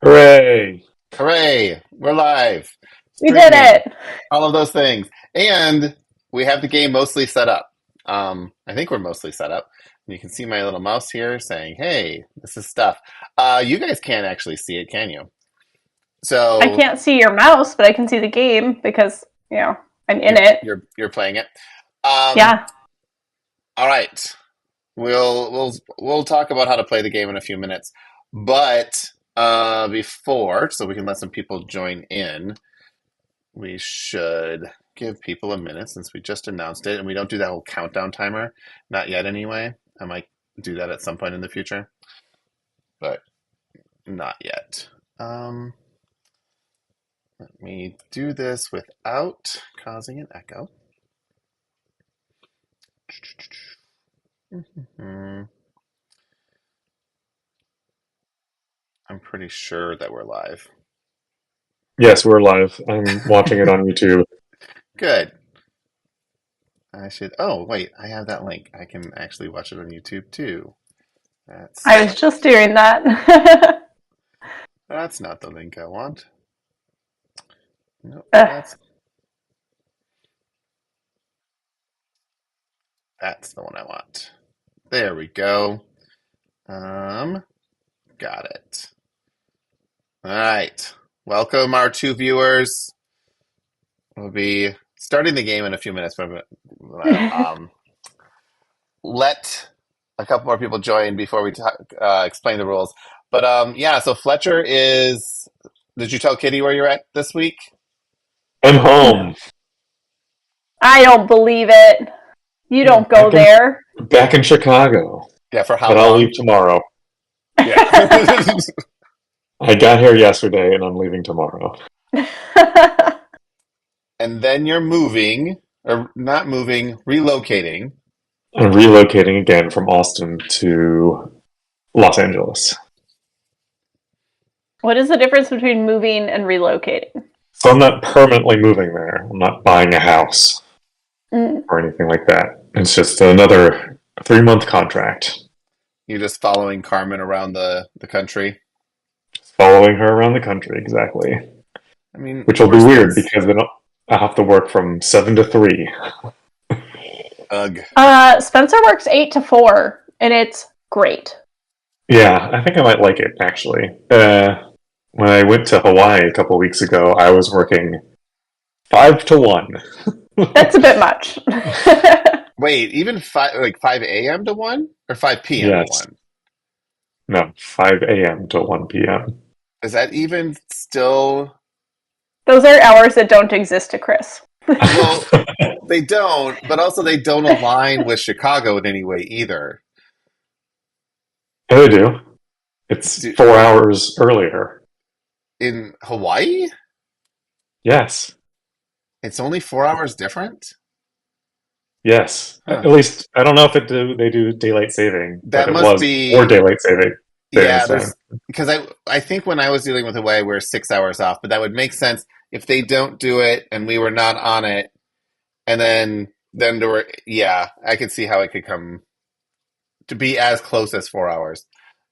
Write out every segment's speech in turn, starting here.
Hooray! Hooray! We're live, We did streaming, it. all of those things. And we have the game mostly set up. I think we're mostly set up. You can see my little mouse here saying, hey, this is stuff. You guys can't actually see it, can you? I So can't see your mouse, but I can see the game because, I'm in you're it. you're playing it. Um, Yeah. all right. We'll talk about how to play the game in a few minutes. But before, so we can let some people join in, we should give people a minute since we just announced it and we don't do that whole countdown timer. Not yet, anyway. I might do that at some point in the future, but not yet. Let me do this without causing an echo. I'm pretty sure that we're live. Yes, we're live. I'm watching it on YouTube. Good. I should. Oh, wait. I have that link. I can actually watch it on YouTube too. I was just doing that. That's not the link I want. Nope. Ugh. That's the one I want. There we go. Got it. All right. Welcome, our two viewers. We'll be starting the game in a few minutes, but let a couple more people join before we explain the rules. But yeah, so Fletcher is. Did you tell Kitty where you're at this week? I'm home. I don't believe it. You don't go Back in, there. back in Chicago. Yeah, for how But I'll long? leave tomorrow. Yeah. I got here yesterday and I'm leaving tomorrow. And then you're moving, or not moving, relocating. I'm relocating again from Austin to Los Angeles. What is the difference between moving and relocating? So I'm not permanently moving there. I'm not buying a house Mm. or anything like that. It's just another 3-month contract. You're just following Carmen around the country. Following her around the country, exactly. I mean, Which will be worst weird case, because then I'll have to work from 7 to 3. ugh. Spencer works 8 to 4, and it's great. Yeah, I think I might like it, actually. When I went to Hawaii a couple weeks ago, I was working 5 to 1. That's a bit much. Wait, even 5 a.m. to 1 or 5 p.m. to Yes. 1? No, 5 a.m. to 1 p.m. Is that even still? Those are hours that don't exist to Chris. Well, they don't, but also they don't align with Chicago in any way either. Yeah, they do. It's Do, 4 hours earlier. in Hawaii, Yes. it's only 4 hours different? Yes. Huh. At least, I don't know if they do daylight saving, but That it must was for be, daylight saving. yeah, Time. because I think when I was dealing with Hawaii, we were 6 hours off, but that would make sense if they don't do it and we were not on it, and then there were, yeah, I could see how it could come to be as close as 4 hours.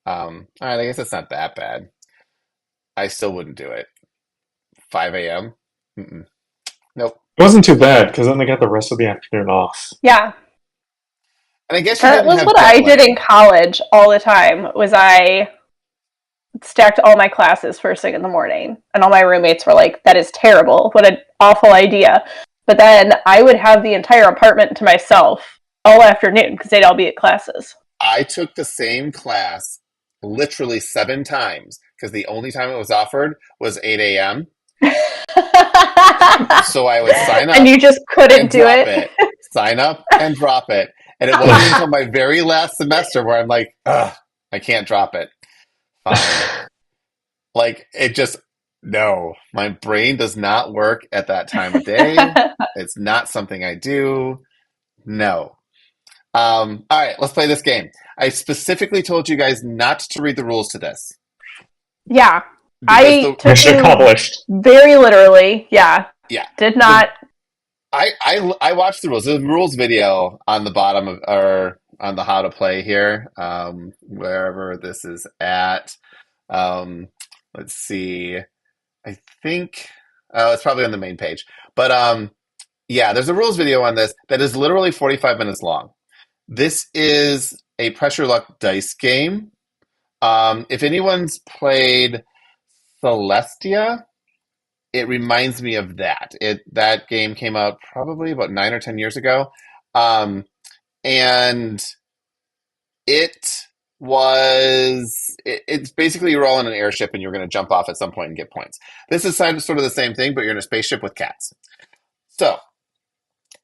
All right, I guess it's not that bad. I still wouldn't do it. 5 a.m. Mm-mm. Nope. It wasn't too bad because then I got the rest of the afternoon off. Yeah. And I guess you That didn't was have what jet I did lag. in college all the time. Was I stacked all my classes first thing in the morning, and all my roommates were like, "That is terrible. What an awful idea." But then I would have the entire apartment to myself all afternoon because they'd all be at classes. I took the same class literally 7 times because the only time it was offered was 8 a.m. So I would sign And up you just and couldn't do drop it. it, sign up and drop it. And it wasn't until my very last semester where I'm like, ugh, I can't drop it. Fine. Like, it just, no, my brain does not work at that time of day. It's not something I do. No. All right, let's play this game. I specifically told you guys not to read the rules to this Yeah. because I the took Mission you accomplished. very literally. Yeah. yeah Did the not. I watched the rules. There's a rules video on the bottom of or on the how to play here, wherever this is at. Um, Let's see. I think it's probably on the main page. But yeah, there's a rules video on this that is literally 45 minutes long. This is a pressure luck dice game. If anyone's played Celestia, it reminds me of that. That game came out probably about 9 or 10 years ago, and it it's basically you're all in an airship and you're going to jump off at some point and get points. This is sort of the same thing, but you're in a spaceship with cats. So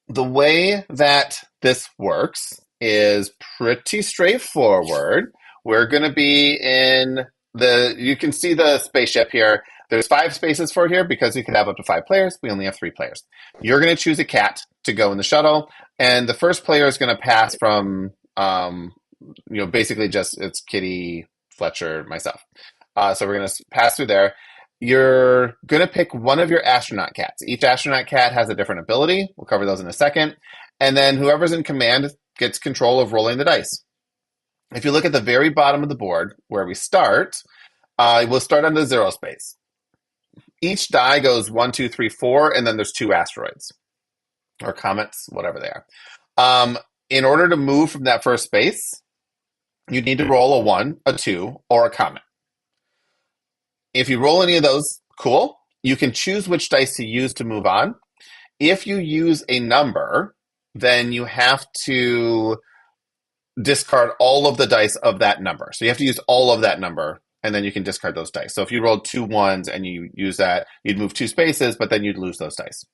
the way that this works is pretty straightforward. We're going to be in you can see the spaceship here. There's 5 spaces for here because you can have up to 5 players. We only have 3 players. You're going to choose a cat to go in the shuttle, and the first player is going to pass from, basically just it's Kitty, Fletcher, myself. So we're going to pass through there. You're going to pick one of your astronaut cats. Each astronaut cat has a different ability. We'll cover those in a second. And then whoever's in command gets control of rolling the dice. If you look at the very bottom of the board where we start, we'll start on the 0 space. Each die goes 1, 2, 3, 4, and then there's 2 asteroids or comets, whatever they are. In order to move from that first space, you need to roll a 1, a 2, or a comet. If you roll any of those, cool. You can choose which dice to use to move on. If you use a number, then you have to discard all of the dice of that number. So you have to use all of that number, and then you can discard those dice. So if you rolled 2 1s and you use that, you'd move 2 spaces, but then you'd lose those dice.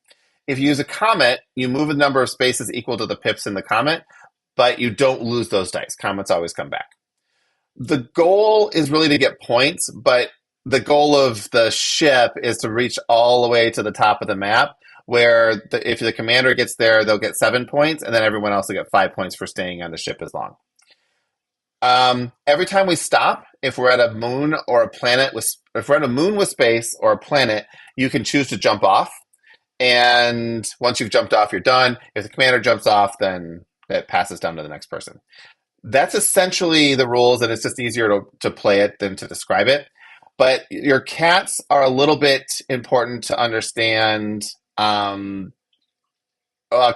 If you use a comet, you move a number of spaces equal to the pips in the comet, but you don't lose those dice. Comets always come back. The goal is really to get points, but the goal of the ship is to reach all the way to the top of the map, where if the commander gets there, they'll get 7 points, and then everyone else will get 5 points for staying on the ship as long. Every time we stop, if we're at a moon or a planet if we're at a moon with space or a planet, you can choose to jump off. And once you've jumped off, you're done. If the commander jumps off, then it passes down to the next person. That's essentially the rules, and it's just easier to play it than to describe it. But your cats are a little bit important to understand. A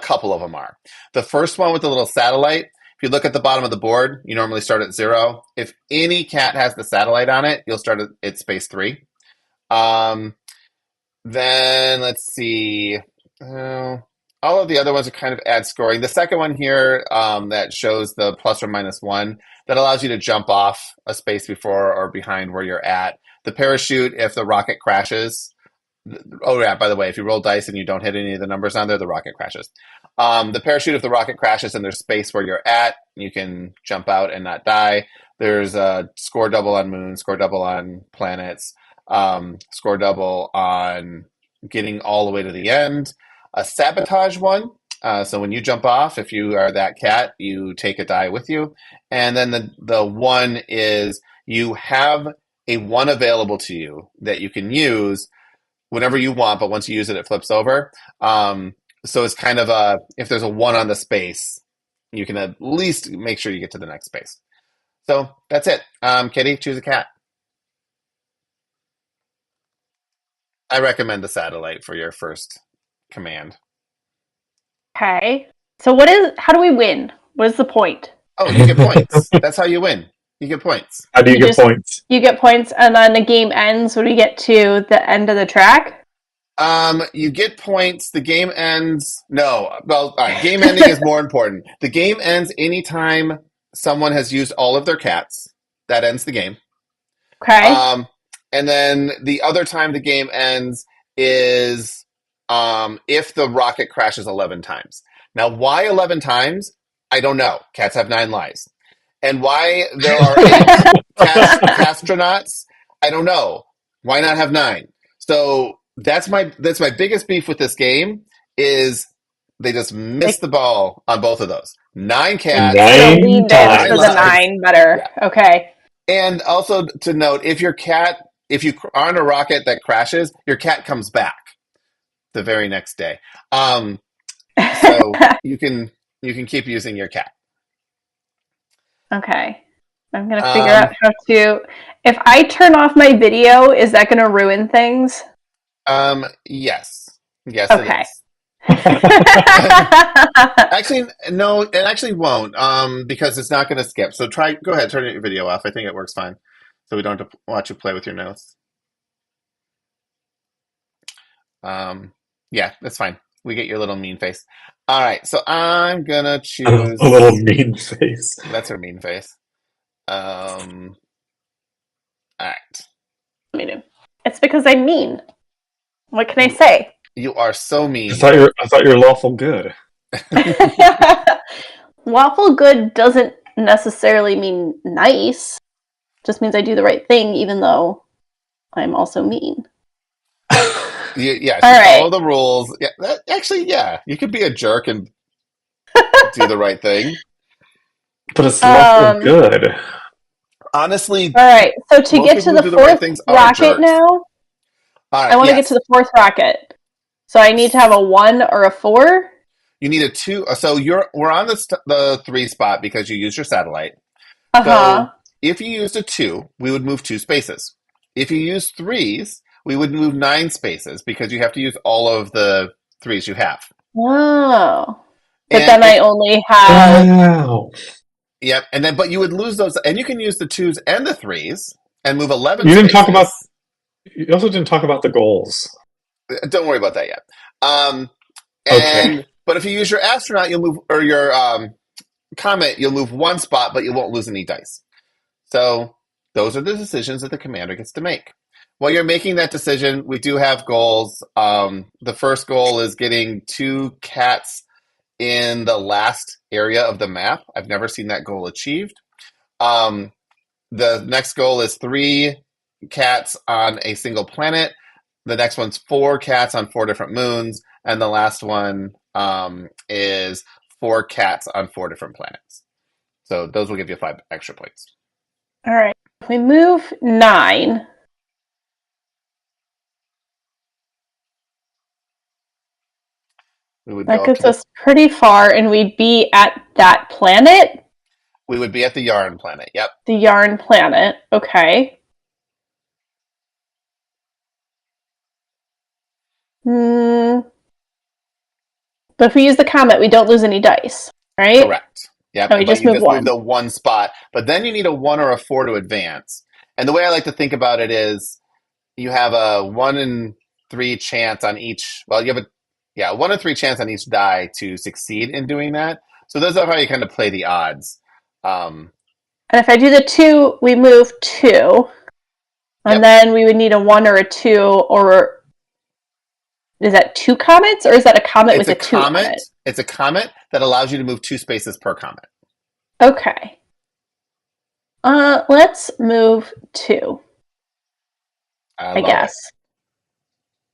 couple of them are. The first one with the little satellite, if you look at the bottom of the board, you normally start at 0. If any cat has the satellite on it, you'll start at space 3. Then let's see. All of the other ones are kind of add scoring. The second one here that shows the plus or minus 1, that allows you to jump off a space before or behind where you're at. The parachute, if the rocket crashes. Oh, yeah, by the way, if you roll dice and you don't hit any of the numbers on there, the rocket crashes. The parachute, if the rocket crashes and there's space where you're at, you can jump out and not die. There's a score double on moons, score double on planets, score double on getting all the way to the end. A sabotage one. So when you jump off, if you are that cat, you take a die with you. And then the 1 is you have a 1 available to you that you can use whenever you want, but once you use it, it flips over. So it's kind of if there's a 1 on the space, you can at least make sure you get to the next space. So that's it. Kitty, choose a cat. I recommend the satellite for your first command. Okay. So how do we win? What is the point? Oh, you get points. That's how you win. You get points. How do you get points? You get points, and then the game ends when we get to the end of the track? You get points. The game ends. No. Well, game ending is more important. The game ends anytime someone has used all of their cats. That ends the game. Okay. And then the other time the game ends is if the rocket crashes 11 times. Now, why 11 times? I don't know. Cats have 9 lives. And why there are 8 astronauts? I don't know. Why not have 9? So that's my biggest beef with this game is they just missed the ball on both of those. 9 cats. So lead it for the 9 better. Yeah. Okay. And also to note, if you are on a rocket that crashes, your cat comes back the very next day. So you can keep using your cat. Okay. I'm gonna figure out how to. If I turn off my video, is that gonna ruin things? Yes. Yes, it Okay. is. Actually, no, it actually won't, because it's not going to skip. So go ahead, turn your video off. I think it works fine. So we don't have to watch you play with your notes. Yeah, that's fine. We get your little mean face. All right, so I'm gonna choose. A little mean face. That's her mean face. All right. It's because I'm mean. What can I say? You are so mean. I thought you were lawful good. Lawful good doesn't necessarily mean nice. Just means I do the right thing, even though I'm also mean. Yeah, All follow the rules. Yeah, actually, yeah, you could be a jerk and do the right thing. But it's lawful good. Honestly, all right. So to get to the fourth rocket now, right, I want to get to the fourth rocket. So I need to have a 1 or a 4. You need a 2. So we're on the 3 spot because you used your satellite. Uh-huh. So if you used a 2, we would move 2 spaces. If you use 3s, we would move 9 spaces because you have to use all of the 3s you have. Oh. But then I only have... Wow. Yep, but you would lose those, and you can use the 2s and the 3s and move 11 You spaces. You also didn't talk about the goals. Don't worry about that yet. Okay. But if you use your astronaut, you'll move, or your comet, you'll move 1 spot, but you won't lose any dice. So those are the decisions that the commander gets to make. While you're making that decision, we do have goals. The first goal is getting 2 cats in the last area of the map. I've never seen that goal achieved. The next goal is 3 cats on a single planet. The next one's 4 cats on 4 different moons. And the last one is 4 cats on 4 different planets. So those will give you 5 extra points. All right. If we move 9... That gets us pretty far, and we'd be at that planet? We would be at the Yarn planet, yep. The Yarn planet, okay. But if we use the comet, we don't lose any dice, right? Correct. Yep. And we just move 1. Move the 1 spot. But then you need a 1 or a 4 to advance. And the way I like to think about it is you have a 1 in 3 chance on each. Well, you have a 1 in 3 chance on each die to succeed in doing that. So those are how you kind of play the odds. And if I do the 2, we move 2. And then we would need a 1 or a 2, or is that 2 comets, or is that a comet with a 2 on it? It's a comet that allows you to move 2 spaces per comet. Okay. Let's move 2. I guess.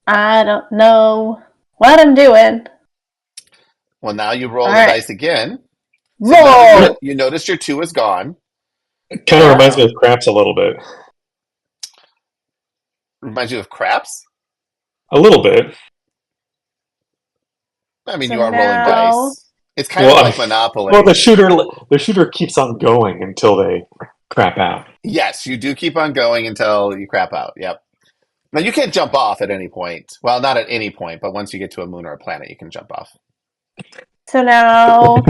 I don't know what I'm doing. Well, now you roll the dice again. Roll! You notice your 2 is gone. It kind of reminds me of craps a little bit. Reminds you of craps? A little bit. I mean, you are rolling dice. It's kind of like Monopoly. Well, the shooter keeps on going until they crap out. Yes, you do keep on going until you crap out. Yep. Now, you can't jump off at any point. Well, not at any point, but once you get to a moon or a planet, you can jump off. So now...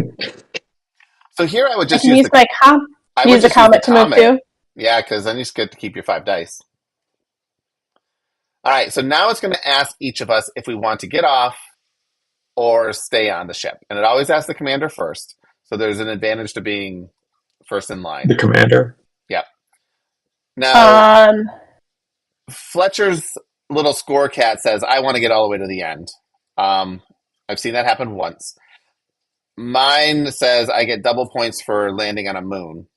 So here I would just use the comet to move 2? Yeah, because then you just get to keep your 5 dice. All right, so now it's going to ask each of us if we want to get off or stay on the ship. And it always asks the commander first. So there's an advantage to being first in line. The commander? Yep. Now, Fletcher's little score cat says, I want to get all the way to the end. I've seen that happen once. Mine says I get double points for landing on a moon.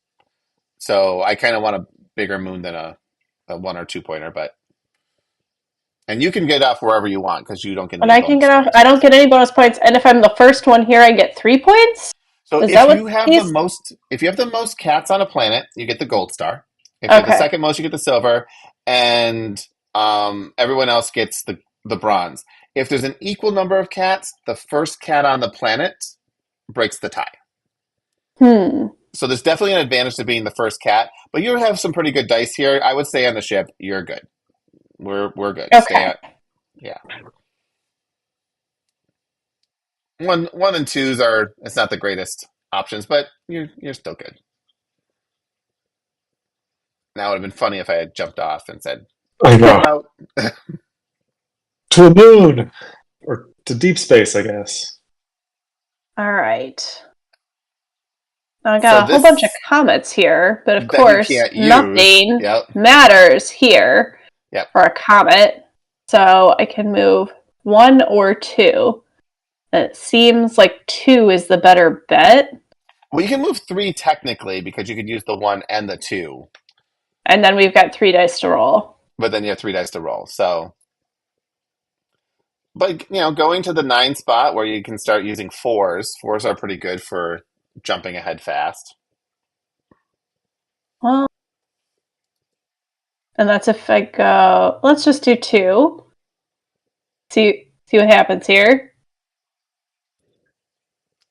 So I kind of want a bigger moon than a 1 or 2 pointer, but... And you can get off wherever you want because you don't get any bonus points. I don't get any bonus points. And if I'm the first one here, I get 3 points? So if you have the most cats on a planet, you get the gold star. If you have the second most, you get the silver. And everyone else gets the bronze. If there's an equal number of cats, the first cat on the planet breaks the tie. So there's definitely an advantage to being the first cat, but you have some pretty good dice here. I would stay on the ship. You're good. We're good. Stay Okay. on. Yeah. One and twos are it's not the greatest options, but you're still good. Now it would have been funny if I had jumped off and said, I know. "I'm out." To the moon! Or to deep space, I guess. All right. Now I So got a whole bunch of this comets here, but of that you course, can't use. nothing Yep. matters here Yep. for a comet. So I can move 1 or 2. It seems like 2 is the better bet. Well, you can move three technically because you could use the 1 and the 2, And then we've got 3 dice to roll. but then you have 3 dice to roll. So, but going to the 9 spot where you can start using fours. Fours are pretty good for jumping ahead fast. Well, and that's if I go. Let's just do 2. See what happens here.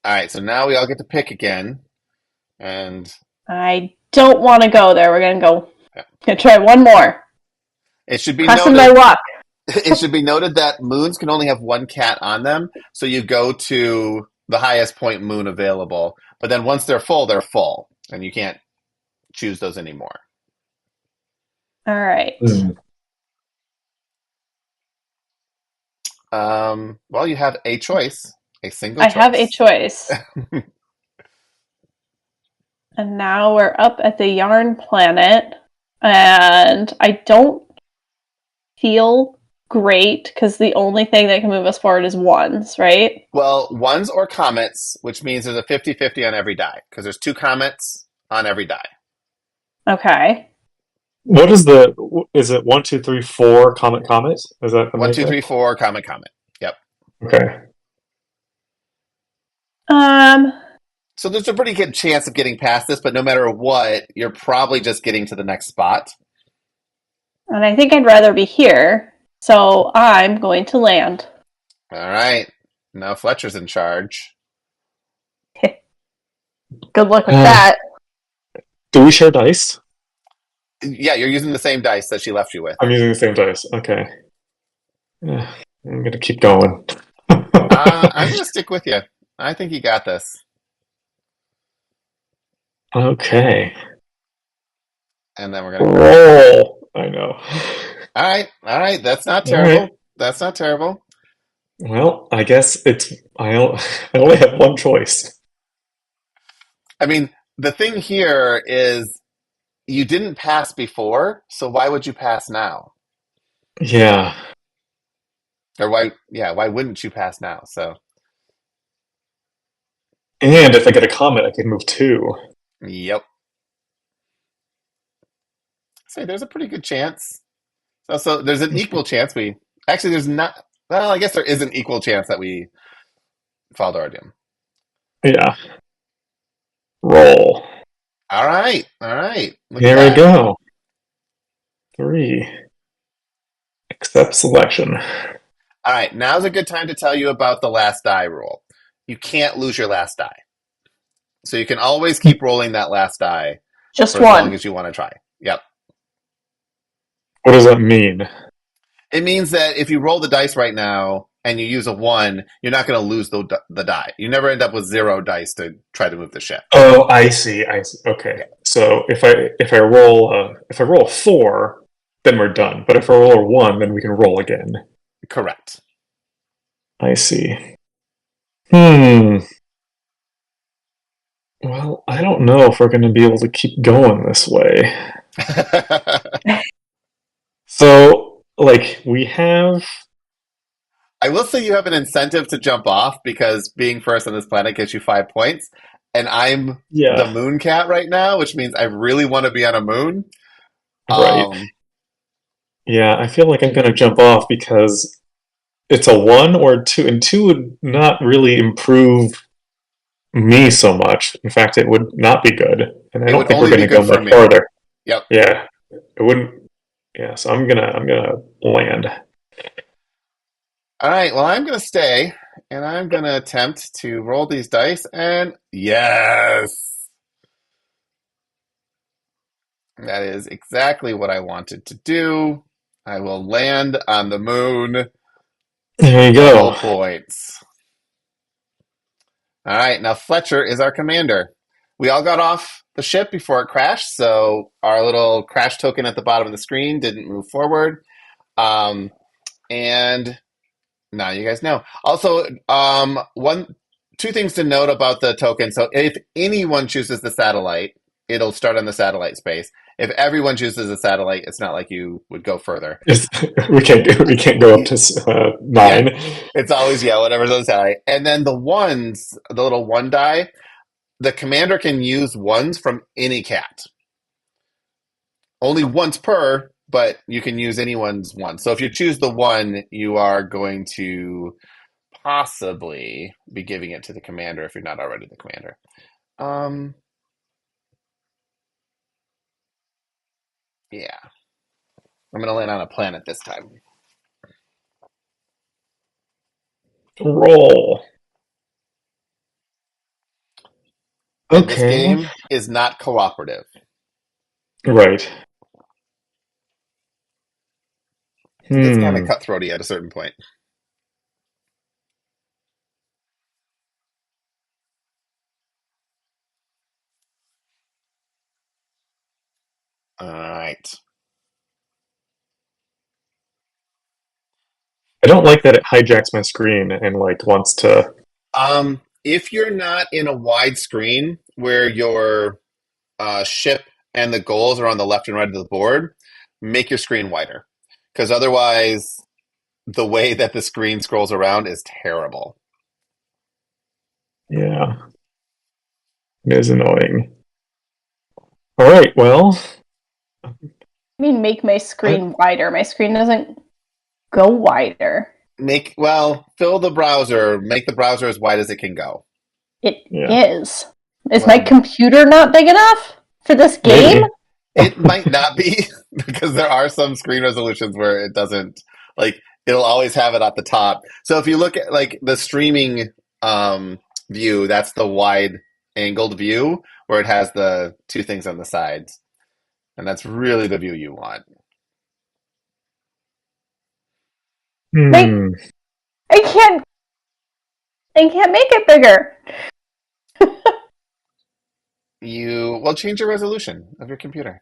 All right, so now we all get to pick again, and I don't want to go there. We're gonna yeah. try one more. It should be Crossing my noted. luck. It should be noted that moons can only have one cat on them, so you go to the highest point moon available. But then once they're full, and you can't choose those anymore. All right. Well, you have a choice, a single I choice. have a choice. And now we're up at the yarn planet, and I don't feel great because the only thing that can move us forward is ones, right? Well, ones or comets, which means there's a 50-50 on every die, because there's 2 comets on every die. Okay. What is is it 1, 2, 3, 4 comet comet? Is that the 1, 2, matrix? 3, 4, comet. Yep. Okay. So there's a pretty good chance of getting past this, but no matter what, you're probably just getting to the next spot. And I think I'd rather be here, so I'm going to land. All right. Now Fletcher's in charge. Good luck with that. Do we share dice? Yeah, you're using the same dice that she left you with. I'm using the same dice. Okay. I'm going to keep going. I'm going to stick with you. I think you got this. Okay. And then we're going to roll. I know. All right. That's not terrible. Right. That's not terrible. Well, I guess I only have one choice. I mean, the thing here is you didn't pass before, so why would you pass now? Yeah. Or why wouldn't you pass now? So, and if I get a comet, I can move 2. yep. Say there's a pretty good chance. So there's an equal chance there's not. Well, I guess there is an equal chance that we followed our doom. Yeah. Roll. All right. Look Here at we that. go. 3. Accept selection. All right. Now's a good time to tell you about the last die rule. You can't lose your last die. So you can always keep rolling that last die Just for one. as long as you want to try. Yep. What does that mean? It means that if you roll the dice right now and you use a 1, you're not going to lose the die. You never end up with 0 dice to try to move the ship. Oh, I see. Okay. Yeah. So if I roll a 4, then we're done. But if I roll a 1, then we can roll again. Correct. I see. Well, I don't know if we're going to be able to keep going this way. So, we have... I will say you have an incentive to jump off because being first on this planet gets you 5 points. And I'm the moon cat right now, which means I really want to be on a moon. Right. Yeah, I feel like I'm going to jump off because it's a 1 or 2, and 2 would not really improve me so much. In fact, it would not be good. And I don't think we're going to go much farther. Yep. Yeah. It wouldn't. Yeah, so I'm gonna land. All right, well, I'm going to stay, and I'm going to attempt to roll these dice, and yes! That is exactly what I wanted to do. I will land on the moon. There you Double go. points. All right, now Fletcher is our commander. We all got off the ship before it crashed, so our little crash token at the bottom of the screen didn't move forward. And now you guys know. Also, two things to note about the token. So if anyone chooses the satellite, it'll start on the satellite space. If everyone chooses a satellite, it's not like you would go further. We can't go up to 9. Yeah, it's always whatever's on the satellite. And then the ones, the little one die, the commander can use ones from any cat. Only once per, but you can use anyone's one. So if you choose the one, you are going to possibly be giving it to the commander if you're not already the commander. Yeah. I'm going to land on a planet this time. Roll. And this Okay. game is not cooperative. Right. It gets kind of cutthroaty at a certain point. All right. I don't like that it hijacks my screen and like wants to. If you're not in a wide screen where your ship and the goals are on the left and right of the board, make your screen wider. Because otherwise, the way that the screen scrolls around is terrible. Yeah. It is annoying. All right, well. I mean, make my screen wider. My screen doesn't go wider. Fill the browser. Make the browser as wide as it can go. It is. Is my computer not big enough for this game? Maybe. It might not be, because there are some screen resolutions where it doesn't, like, it'll always have it at the top. So if you look at, like, the streaming view, that's the wide angled view where it has the two things on the sides. And that's really the view you want. I can't make it bigger. Change your resolution of your computer.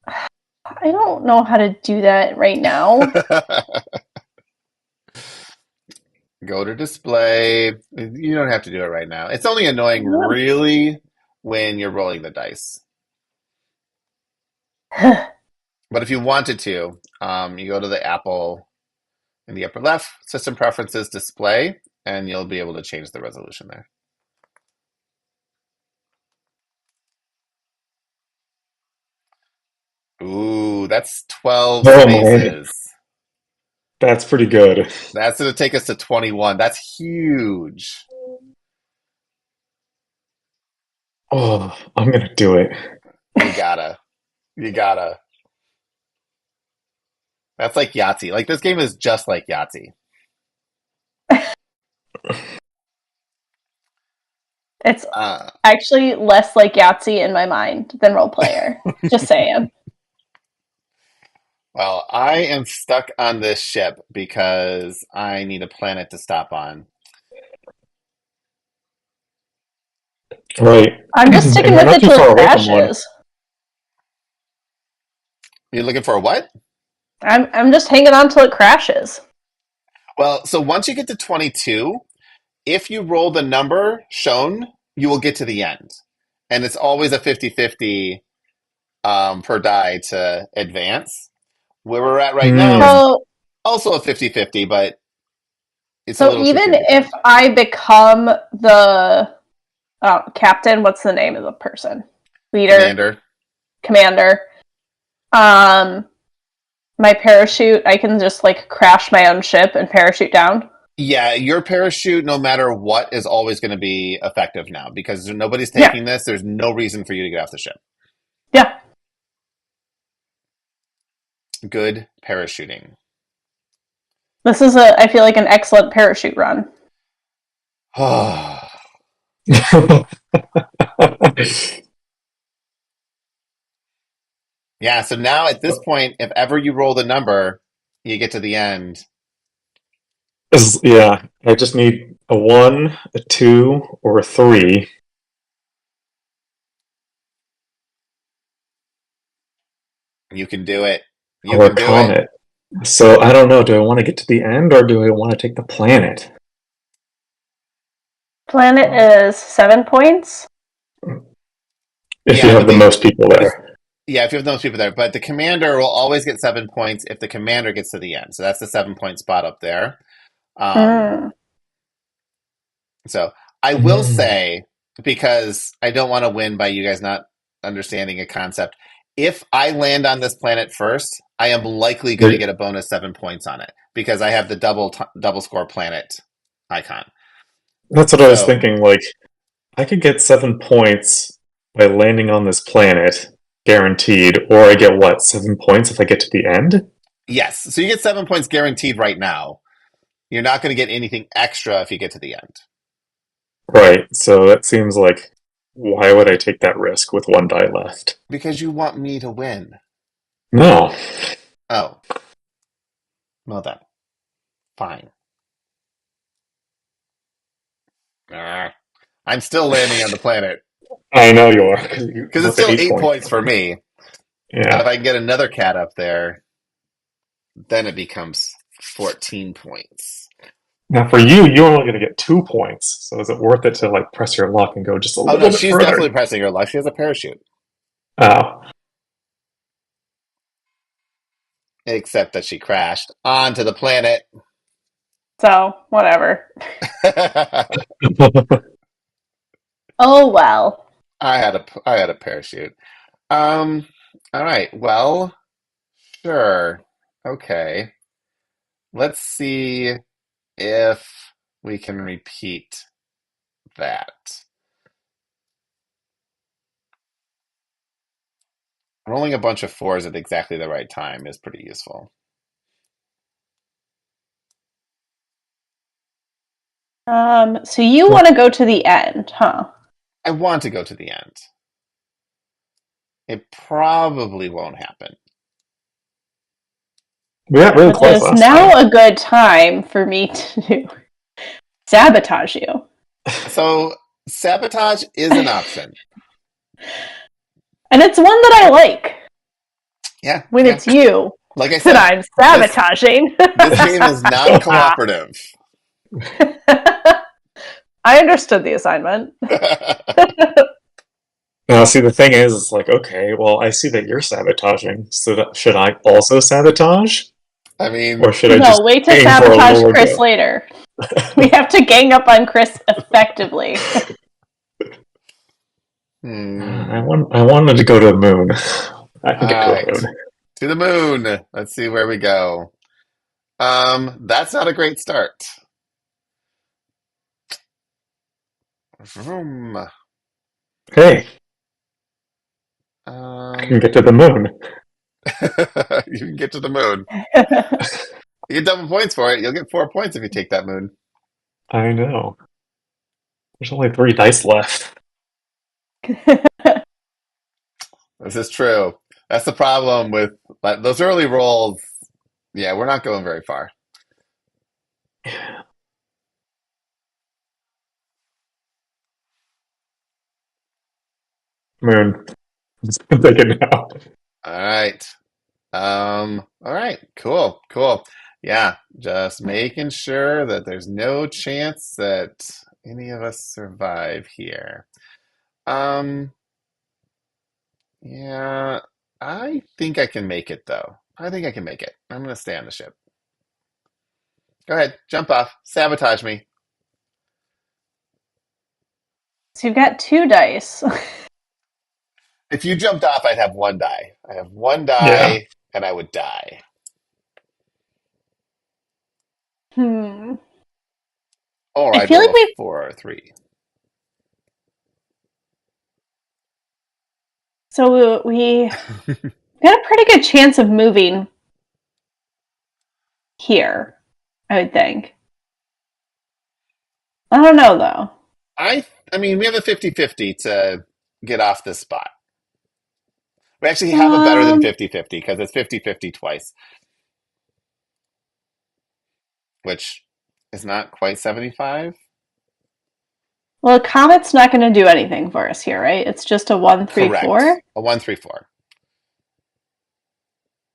I don't know how to do that right now. Go to display. You don't have to do it right now. It's only annoying, really, when you're rolling the dice. But if you wanted to, you go to the Apple in the upper left, System Preferences, Display, and you'll be able to change the resolution there. Ooh, that's 12 spaces. That's pretty good. That's going to take us to 21. That's huge. Oh, I'm going to do it. You gotta. That's like Yahtzee. Like, this game is just like Yahtzee. It's actually less like Yahtzee in my mind than Role Player. Just saying. Well, I am stuck on this ship because I need a planet to stop on. Right. I'm just sticking with it till it crashes. You're looking for a what? I'm just hanging on till it crashes. Well, so once you get to 22, if you roll the number shown, you will get to the end. And it's always a 50-50 per die to advance. Where we're at right now is also a 50-50, but it's a little even if I become the captain, what's the name of the person? Leader? Commander. My parachute, I can just like crash my own ship and parachute down? Yeah, your parachute, no matter what, is always going to be effective now because nobody's taking this. There's no reason for you to get off the ship. Yeah. Good parachuting. This is I feel like an excellent parachute run. Yeah, so now at this point, if ever you roll the number, you get to the end. Yeah, I just need a 1, a 2, or a 3. You can do it. You Or a can do it. comet. So I don't know. Do I want to get to the end or do I want to take the planet? Planet is 7 points. If you Yeah, have but the most people this, there. yeah, if you have those people there, but the commander will always get 7 points if the commander gets to the end. So that's the 7 point spot up there. Um, Mm. so I will Mm. say, because I don't want to win by you guys not understanding a concept, if I land on this planet first, I am likely going to get a bonus 7 points on it because I have the double score planet icon. That's what I was So thinking. Like, I could get 7 points by landing on this planet, guaranteed, or I get what, 7 points if I get to the end? yes, so you get 7 points guaranteed right now. You're not going to get anything extra if you get to the end. Right, so that seems like why would I take that risk with one die left? Because you want me to win. No. Oh, well then. Fine. I'm still landing on the planet. I know you are, Because it's with the still 8 8 points. points for me. And if Yeah. I can get another cat up there, then it becomes 14 points. Now for you, you're only going to get 2 points. So is it worth it to like press your luck and go just a Oh no, little bit she's further? definitely pressing her luck. She has a parachute. Oh. Except that she crashed onto the planet. So, whatever. I Oh well. had a parachute. All right. Well, sure. Okay. Let's see if we can repeat that. Rolling a bunch of fours at exactly the right time is pretty useful. So you want to go to the end, huh? I want to go to the end. It probably won't happen. We got really But close there's last time. now a good time for me to sabotage you. So sabotage is an option. And it's one that I like Yeah, when yeah. it's you Like I that said, I'm this sabotaging. this game is non-cooperative. I understood the assignment. Now, see, the thing is, it's like, okay, well, I see that you're sabotaging. So should I also sabotage? I mean, Or should I No, just wait to aim for a sabotage lower Chris go? later. We have to gang up on Chris effectively. I wanted to go to the moon. I can get all to the right. moon. To the moon. Let's see where we go. That's not a great start. Vroom. Hey, I can Um, get to the moon. you can get to the moon. You get double points for it. You'll get 4 points if you take that moon. I know. There's only 3 dice left. This is true. That's the problem with like, those early rolls. Yeah, we're not going very far. Moon. I'm thinking now. All right. All right. Cool. Cool. Yeah, just making sure that there's no chance that any of us survive here. Um, yeah, I think I can make it though. I think I can make it. I'm gonna stay on the ship. Go ahead, jump off, sabotage me. So you've got 2 dice. If you jumped off, I'd have one die. I have one Yeah. die, and I would die. Hmm. Or I I'd feel roll like a we've 4 or 3. we got a pretty good chance of moving here, I would think. I don't know though. I mean, we have a 50-50 to get off this spot. We actually have a better than Um, 50-50 because it's 50-50 twice, which is not quite 75. well, a comet's not going to do anything for us here, right? It's just a 1-3-4. Correct. A 1-3-4.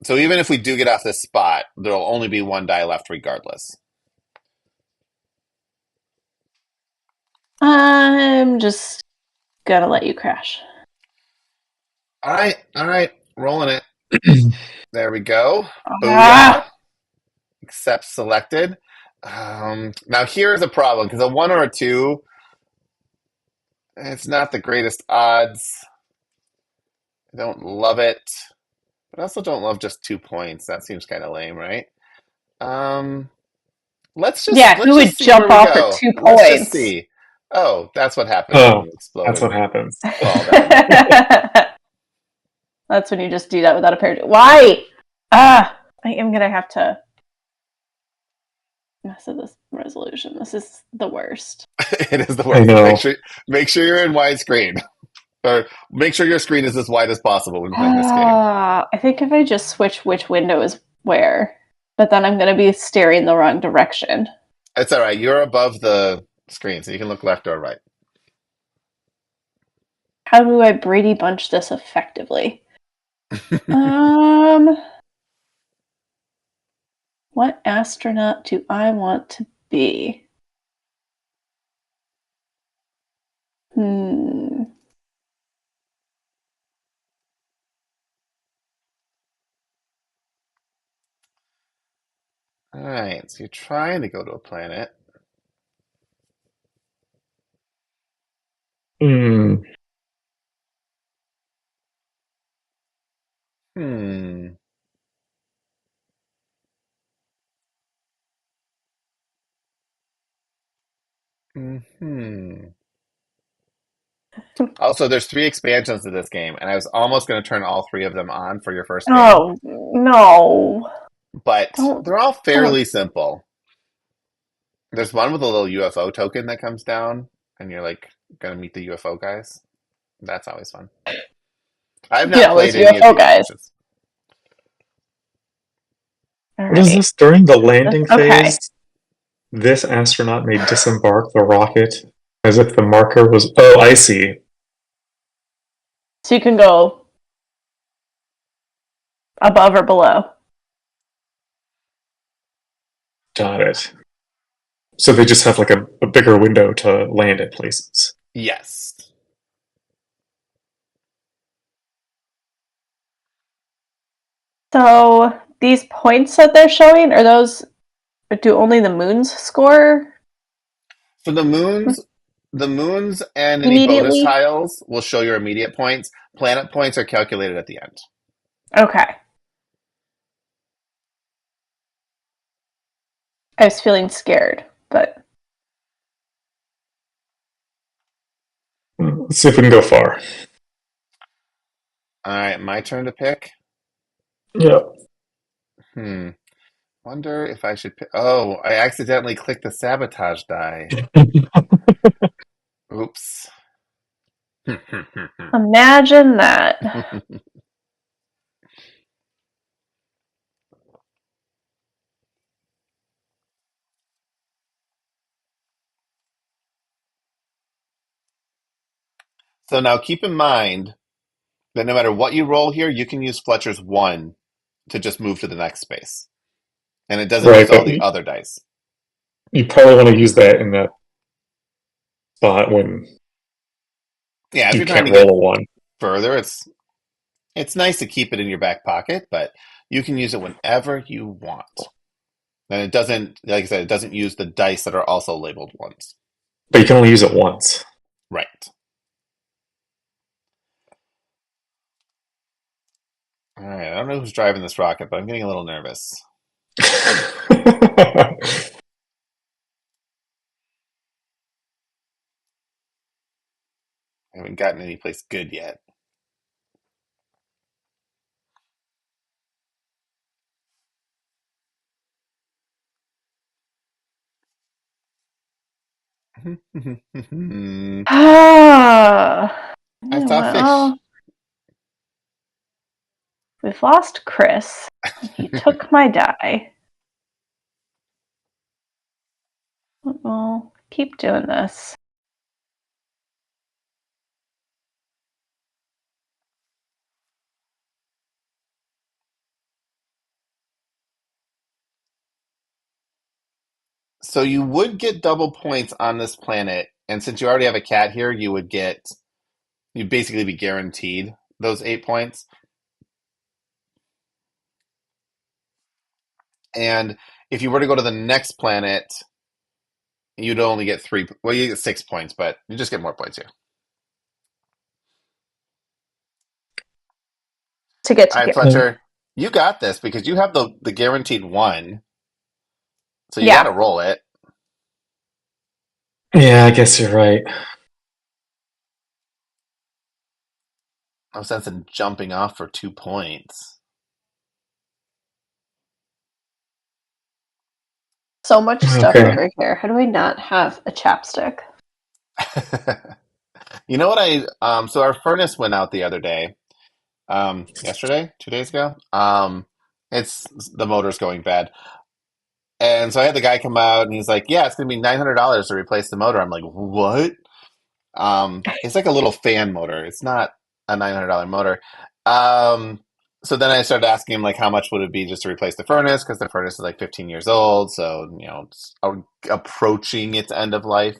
So even if we do get off this spot, there'll only be one die left regardless. I'm just gonna let you crash. All right. Rolling it. There we go. Booyah. Ah, Accept selected. Now here's a problem because a 1 or a 2, it's not the greatest odds. I don't love it, but I also don't love just 2 points. That seems kind of lame, right? Um, yeah, who let's would just see where jump we off for go. two Let's just points? see. Oh, that's what happens when Oh, you explode that's what and happens. fall down. That's when you just do that without a parachute. Why? Ah, I am gonna have to mess with this resolution. This is the worst. It is the I worst. know. Make sure you're in widescreen, or make sure your screen is as wide as possible when playing this game. I think if I just switch which window is where, but then I'm gonna be staring the wrong direction. It's all right. You're above the screen, so you can look left or right. How do I Brady Bunch this effectively? Um, what astronaut do I want to be? Hmm. All right. So you're trying to go to a planet. Hmm. Hmm. Hmm. Also, there's 3 expansions to this game, and I was almost going to turn all 3 of them on for your first game, Oh no! but Don't they're all don't. fairly simple. There's one with a little UFO token that comes down, and you're like going to meet the UFO guys. That's always fun. I have not Yeah, those played any of UFO the guys. expansions. All What is right. this? During the landing Okay. phase, this astronaut may disembark the rocket as if the marker was. Oh, I see. So you can go above or below. Got it. So they just have like a bigger window to land at places. Yes. So these points that they're showing are those? Do only the moons score So the moons and any bonus immediately? tiles will show your immediate points. Planet points are calculated at the end. Okay. I was feeling scared, but Let's see if we can go far. All right, my turn to pick. Yeah. Hmm. Wonder if I should pick. Oh, I accidentally clicked the sabotage die. Oops. imagine that. So now keep in mind that no matter what you roll here, you can use Fletcher's 1 to just move to the next space. And it doesn't Right, use all but the other dice. you probably want to use that in that spot when Yeah, if you you're trying can't to get roll a one. further, it's nice to keep it in your back pocket, but you can use it whenever you want. And it doesn't, like I said, it doesn't use the dice that are also labeled ones. But you can only use it once. Right. All right. I don't know who's driving this rocket, but I'm getting a little nervous. I haven't gotten any place good yet. Ah, I you know saw what? fish. We've lost Chris. He took my die. We'll keep doing this. So you would get double points on this planet, and since you already have a cat here, you'd basically be guaranteed those 8 points. And if you were to go to the next planet, you'd only get 3. Well, you get 6 points, but you just get more points here. To get to All right, here. Fletcher, you got this because you have the guaranteed 1. So you Yeah. got to roll it. Yeah, I guess you're right. No sense in jumping off for 2 points. So much stuff Okay. over here. How do I not have a chapstick? You know what so our furnace went out the other day. Yesterday, 2 days ago. It's the motor's going bad. And so I had the guy come out and he's like, "Yeah, it's gonna be $900 to replace the motor." I'm like, "What?" It's like a little fan motor. It's not a $900 motor. Um, so then I started asking him like, how much would it be just to replace the furnace? Because the furnace is like 15 years old, so it's approaching its end of life,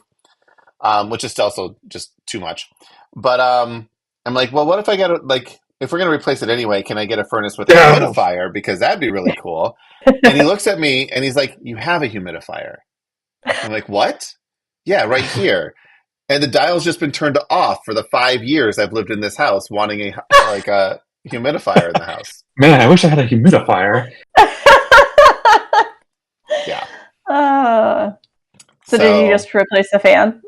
which is also just too much. But I'm like, well, what if I get if we're gonna replace it anyway, can I get a furnace with a humidifier? Because that'd be really cool. And he looks at me and he's like, "You have a humidifier." I'm like, "What?" "Yeah, right here." And the dial's just been turned off for the 5 years I've lived in this house, wanting a humidifier in the house. Man, I wish I had a humidifier. Yeah. So did you just replace the fan?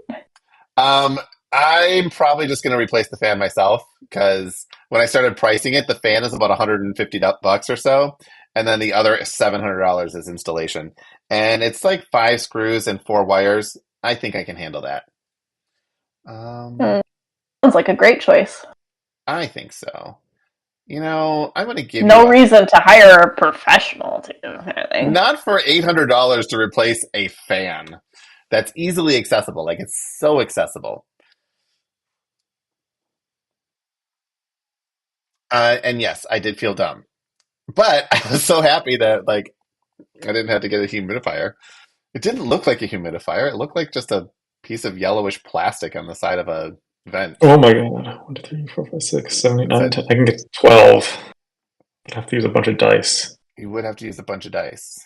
I'm probably just going to replace the fan myself because when I started pricing it, the fan is about $150 or so, and then the other $700 is installation, and it's like 5 screws and 4 wires. I think I can handle that. Sounds like a great choice. I think so. I'm going to give no reason to hire a professional to do anything. Not for $800 to replace a fan. That's easily accessible. Like, it's so accessible. And yes, I did feel dumb. But I was so happy that, I didn't have to get a humidifier. It didn't look like a humidifier. It looked like just a piece of yellowish plastic on the side of a vent. Oh my god. 1, 2, 3, 4, 5, 6, 7, 8, 9, 10. I can get 12. I'd have to use a bunch of dice. You would have to use a bunch of dice.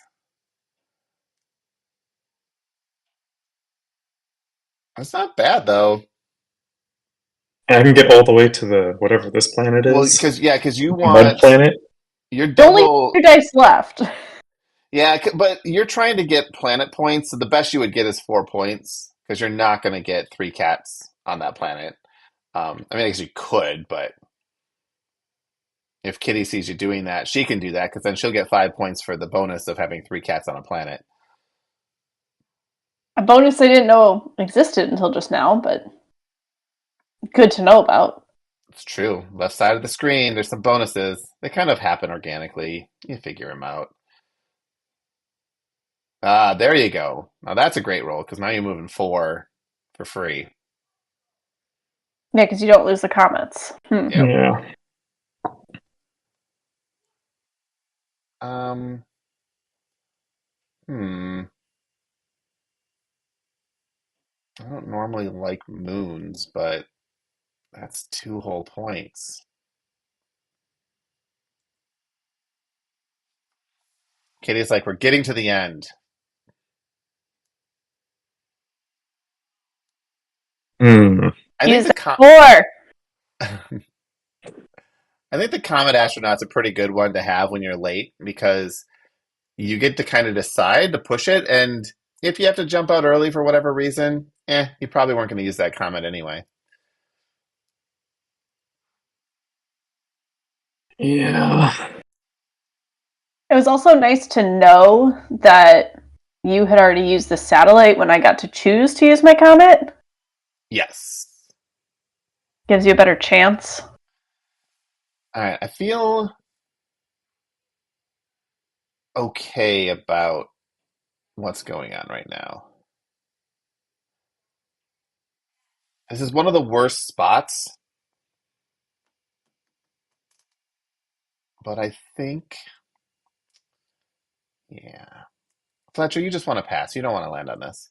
That's not bad, though. And I can get all the way to the whatever this planet is. Well, because you want Mud planet. You're double. Only 2 dice left. Yeah, but you're trying to get planet points, so the best you would get is 4 points because you're not going to get 3 cats on that planet. I guess you could, but if Kitty sees you doing that, she can do that because then she'll get 5 points for the bonus of having 3 cats on a planet. A bonus I didn't know existed until just now, but good to know about. It's true. Left side of the screen, there's some bonuses. They kind of happen organically. You figure them out. There you go. Now that's a great roll because now you're moving 4 for free. Yeah, because you don't lose the comments. Yep. Yeah. I don't normally like moons, but that's 2 whole points. Kitty's like, we're getting to the end. I think the Comet Astronaut's a pretty good one to have when you're late because you get to kind of decide to push it, and if you have to jump out early for whatever reason, you probably weren't going to use that Comet anyway. Yeah. It was also nice to know that you had already used the satellite when I got to choose to use my Comet. Yes. Gives you a better chance. All right, I feel okay about what's going on right now. This is one of the worst spots, but I think, yeah. Fletcher, you just want to pass. You don't want to land on this.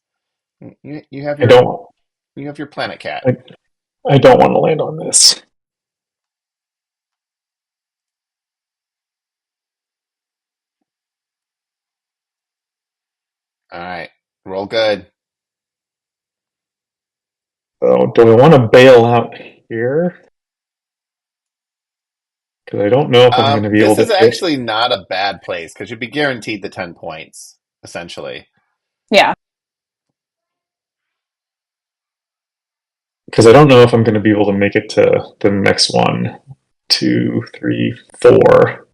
You have I don't. your planet cat. I, I don't want to land on this. All right, roll good. So, do we want to bail out here? Because I don't know if I'm going to be able This to is hit. actually not a bad place because you'd be guaranteed the 10 points, essentially. Yeah. Because I don't know if I'm going to be able to make it to the next one. 2, 3, 4.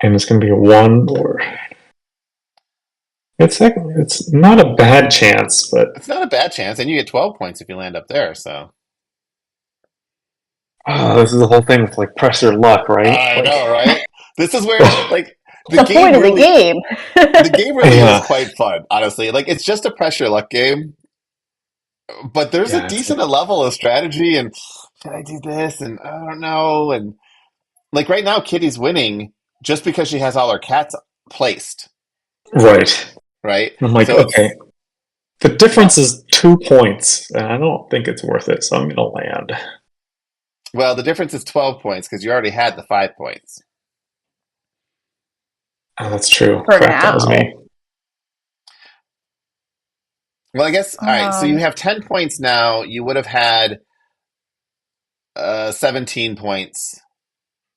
And it's going to be a 1 or. It's not a bad chance, but It's not a bad chance, and you get 12 points if you land up there, so. this is the whole thing with like pressure luck, right? I Like, know, right? This is where, like, It's the point of the game. the game really is yeah, quite fun, honestly. Like, it's just a pressure luck game, but there's a yeah, decent level of strategy and should I do this? And I don't know. And like right now, Kitty's winning just because she has all her cats placed, right. right? And I'm like, So okay, it's the well, difference is 2 points, and I don't think it's worth it, so I'm going to land. well, the difference is 12 points because you already had the 5 points. Oh, that's true. For Crap, that was now. me. Well, I guess, all right. So you have 10 points now. You would have had 17 points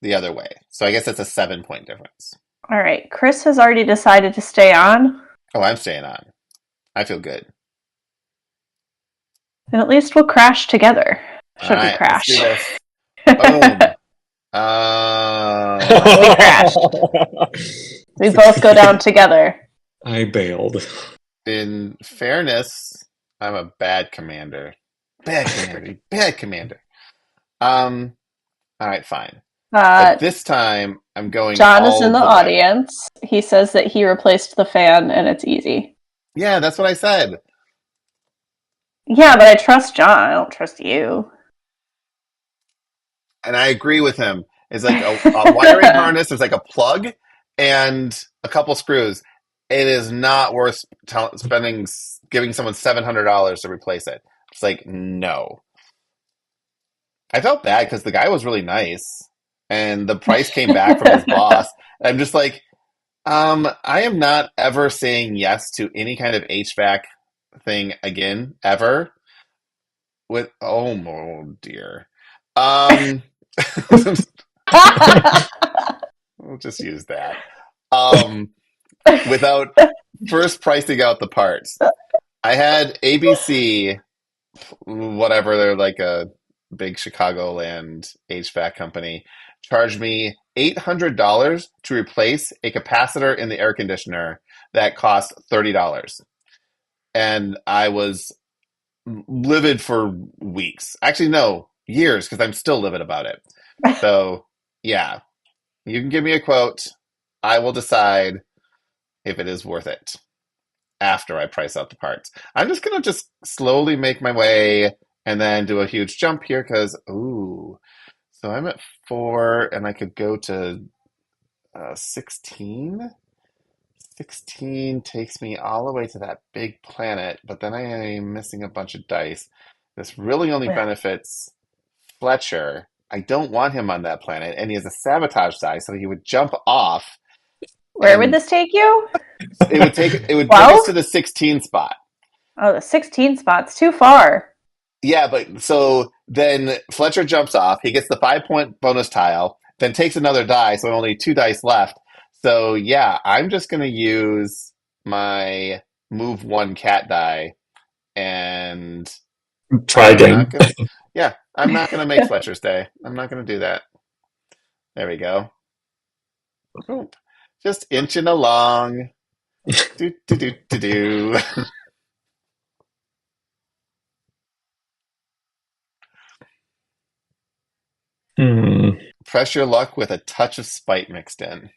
the other way. So I guess that's a 7 point difference. All right. Chris has already decided to stay on. Oh, I'm staying on. I feel good. And at least we'll crash together. All Should we right, let's crash? do this. Boom. We crashed. We both go down together. I bailed. In fairness, I'm a bad commander. Bad commander. Bad commander. All right, fine. But this time, I'm going John is in all the the way. audience. He says that he replaced the fan and it's easy. Yeah, that's what I said. Yeah, but I trust John. I don't trust you. And I agree with him. It's like a wiring harness. There's like a plug and a couple screws. It is not worth giving someone $700 to replace it. It's like, no. I felt bad because the guy was really nice, and the price came back from his boss. I'm just like, I am not ever saying yes to any kind of HVAC thing again, ever. With oh dear, um, we'll just use that. Without first pricing out the parts, I had ABC, whatever, they're like a big Chicagoland HVAC company, charged me $800 to replace a capacitor in the air conditioner that cost $30. And I was livid for weeks. Actually, no, years, because I'm still livid about it. So, yeah, you can give me a quote. I will decide if it is worth it after I price out the parts. I'm just going to just slowly make my way and then do a huge jump here because, ooh, so I'm at 4 and I could go to 16. 16 takes me all the way to that big planet, but then I am missing a bunch of dice. This really only benefits Fletcher. I don't want him on that planet, and he has a sabotage die, so he would jump off, Where would and this take you? it would bring us 12? to the 16 spot. Oh, the 16 spot's too far. Yeah, but so then Fletcher jumps off. He gets the 5 point bonus tile, then takes another die, so only 2 dice left. So yeah, I'm just going to use my move 1 cat die, and Try I'm again. not going to. Yeah, I'm not going to make Fletcher stay. I'm not going to do that. There we go. Boom. Just inching along. Do do do do do. Hmm. Press your luck with a touch of spite mixed in.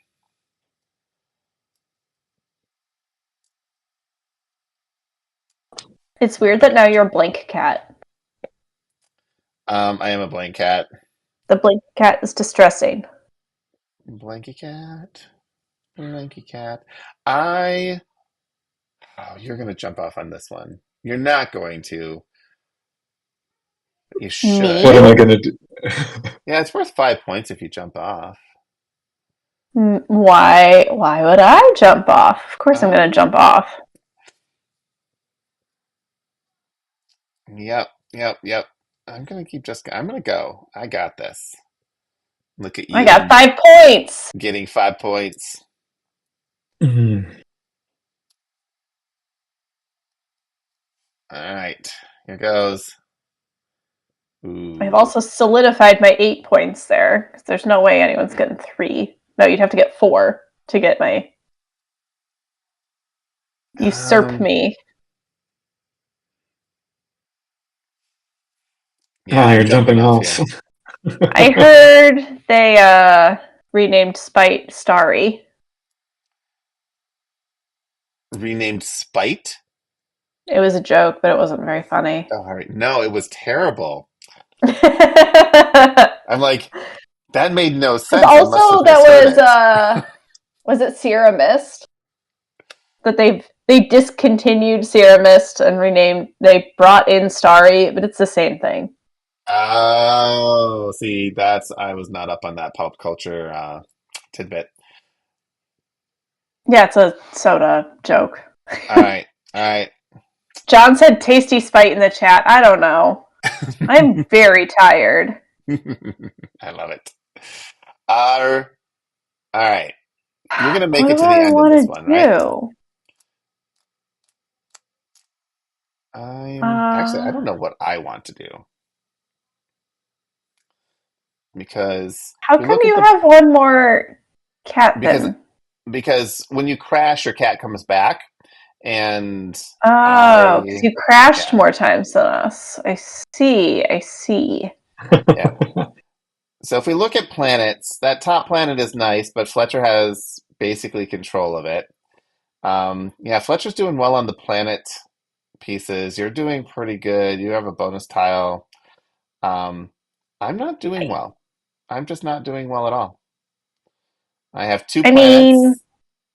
It's weird that now you're a blank cat. I am a blank cat. The blank cat is distressing. Blanky cat. Blanky cat. I. Oh, you're going to jump off on this one. You're not going to. But you should. What am I going to do? Yeah, it's worth 5 points if you jump off. Why would I jump off? Of course I'm going to jump off. Yep. I'm going to go. I got this. Look at you. I got 5 points. Getting 5 points. Mm. All right. Here goes. Ooh. I've also solidified my 8 points there, because there's no way anyone's getting 3. No, you'd have to get 4 to get my usurp me. Yeah, you're jumping off. I heard they renamed Spite Starry. Renamed Spite? It was a joke, but it wasn't very funny. Oh, all right. No, it was terrible. I'm like, that made no sense. Also, that was it Sierra Mist? That they discontinued Sierra Mist and they brought in Starry, but it's the same thing. Oh, see, I was not up on that pop culture tidbit. Yeah, it's a soda joke. All right. John said tasty spite in the chat. I don't know. I'm very tired. I love it. All right. You're going to make it to the I end of this one, right? Actually, I don't know what I want to do. Because how come you have one more cat then? Because when you crash, your cat comes back, and because you crashed more times than us. I see. Yeah. So if we look at planets, that top planet is nice, but Fletcher has basically control of it. Yeah, Fletcher's doing well on the planet pieces. You're doing pretty good. You have a bonus tile. I'm not doing well. I'm just not doing well at all. I have 2 planets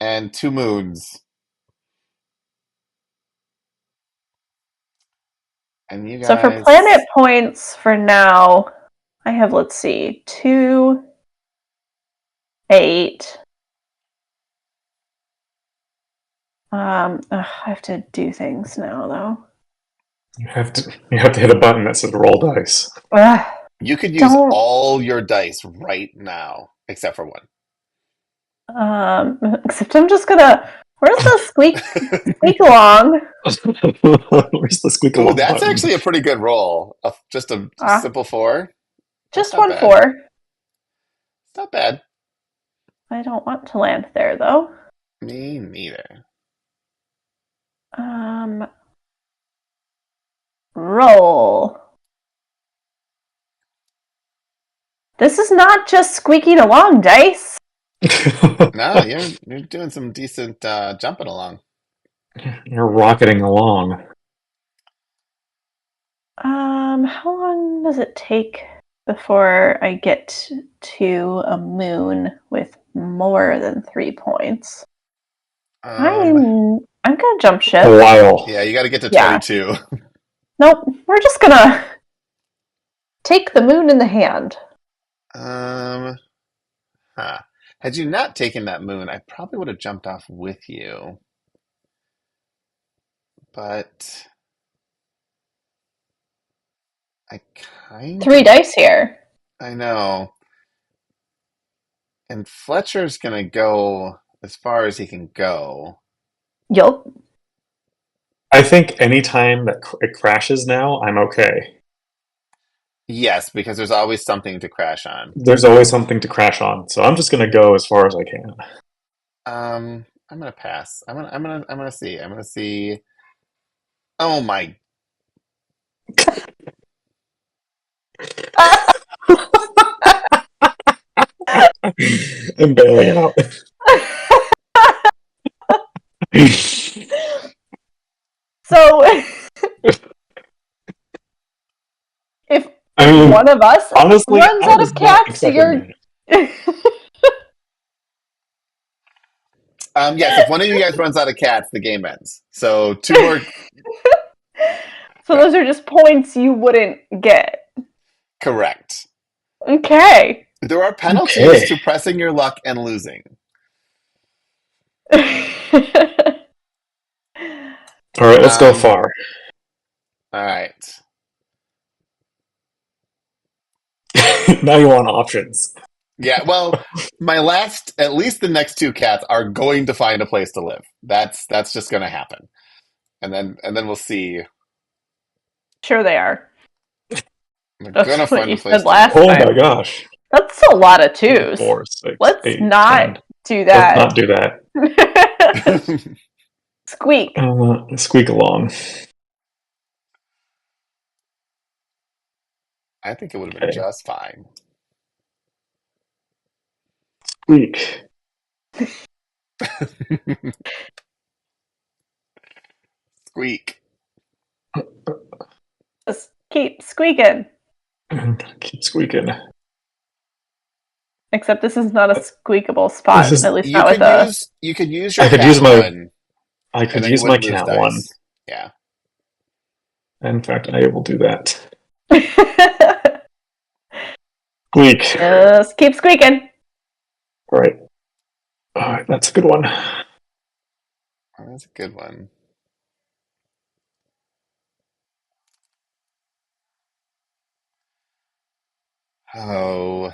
and 2 moons. And you guys... So for planet points for now, I have, let's see, 2, 8. I have to do things now, though. You have to hit a button that says roll dice. You could use all your dice right now, except for 1. Except I'm just gonna. Where's the squeak along? Where's the squeak along? Oh, that's button? Actually a pretty good roll. Just a simple 4. Just 1 4. It's not bad. I don't want to land there, though. Me neither. Roll. This is not just squeaking along, dice. No, you're doing some decent jumping along. You're rocketing along. How long does it take before I get to a moon with more than 3 points? I'm gonna jump ship. A while. Yeah, you got to get to 22. Nope, we're just gonna take the moon in the hand. Had you not taken that moon, I probably would have jumped off with you. But I kind of... 3 dice here. I know. And Fletcher's going to go as far as he can go. Yup. I think anytime that it crashes now, I'm okay. Yes, because there's always something to crash on. There's always something to crash on, so I'm just going to go as far as I can. I'm going to pass. I'm going to see. I'm going to see. Oh my. I'm bailing out. So, if one of us honestly, runs I out was of not cats, expecting you're. Yes, if one of you guys runs out of cats, the game ends. So 2 more. So those are just points you wouldn't get. Correct. Okay. There are penalties Okay. to pressing your luck and losing. All right, let's go far. All right. Now you want options. Yeah, well, at least the next 2 cats are going to find a place to live. That's just going to happen. And then we'll see. Sure they are. They're That's going to what find you a place said to live. last Oh time. my gosh. That's a lot of 2s. 4, 6, Let's 8, not 10. do Let's that. not do that. Squeak. Squeak along. I think it would have been just fine. Squeak. Squeak. Just keep squeaking. Keep squeaking. Except this is not a squeakable spot. At least You not with a. you could use your I could cat use my one. I could and then use you my wouldn't lose cat dice. one. Yeah. In fact, I will do that. Squeak. Just keep squeaking. Right. All right, that's a good one. Oh, that's a good one. Oh,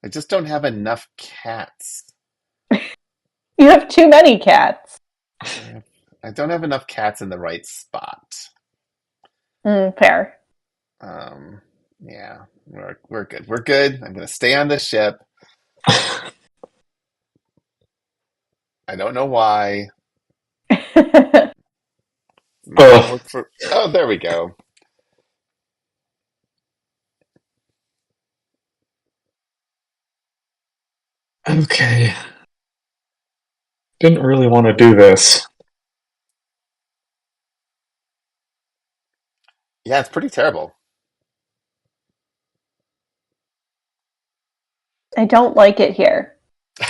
I just don't have enough cats. You have too many cats. I don't have enough cats in the right spot. Fair. Yeah, we're good. We're good. I'm gonna stay on this ship. I don't know why. Oh, Oh, there we go. okay. Didn't really want to do this. Yeah, it's pretty terrible. I don't like it here.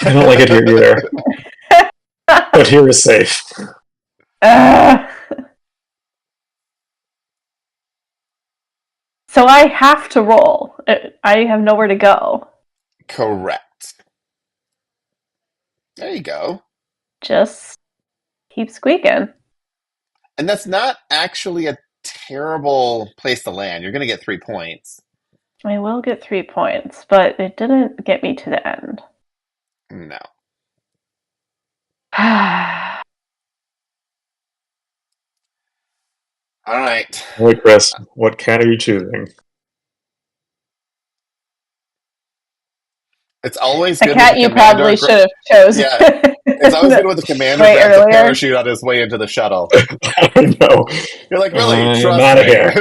I don't like it here either. But here is safe. So I have to roll. I have nowhere to go. Correct. There you go. Just keep squeaking. And that's not actually a terrible place to land. You're gonna get 3 points. I will get 3 points, but it didn't get me to the end. No. All right. Wait, Chris, what cat are you choosing? It's always A good cat when the you commander. probably should have chosen. Yeah, it's always good when the commander Way grabs a earlier. parachute on his way into the shuttle. I know. You're like, really? I'm Trust out of me. here.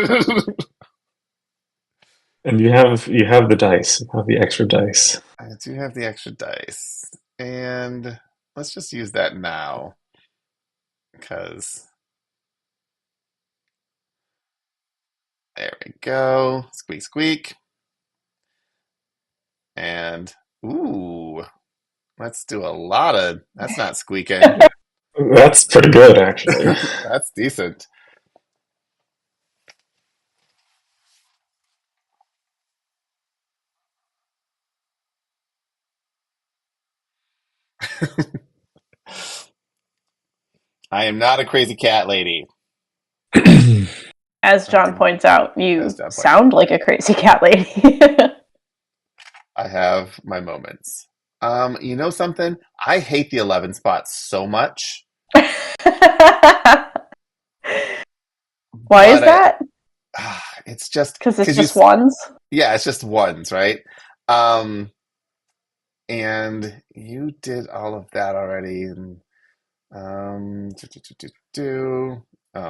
And you have the dice. You have the extra dice. I do have the extra dice, and let's just use that now, because there we go. Squeak, squeak, and ooh, let's do a lot of. That's not squeaking. That's pretty good, actually. That's decent. I am not a crazy cat lady. As John points out, you sound like a crazy cat lady. I have my moments. You know something? I hate the 11 spot so much. Why is that? It's just because it's just ones. Yeah, it's just ones, right? And you did all of that already. And oh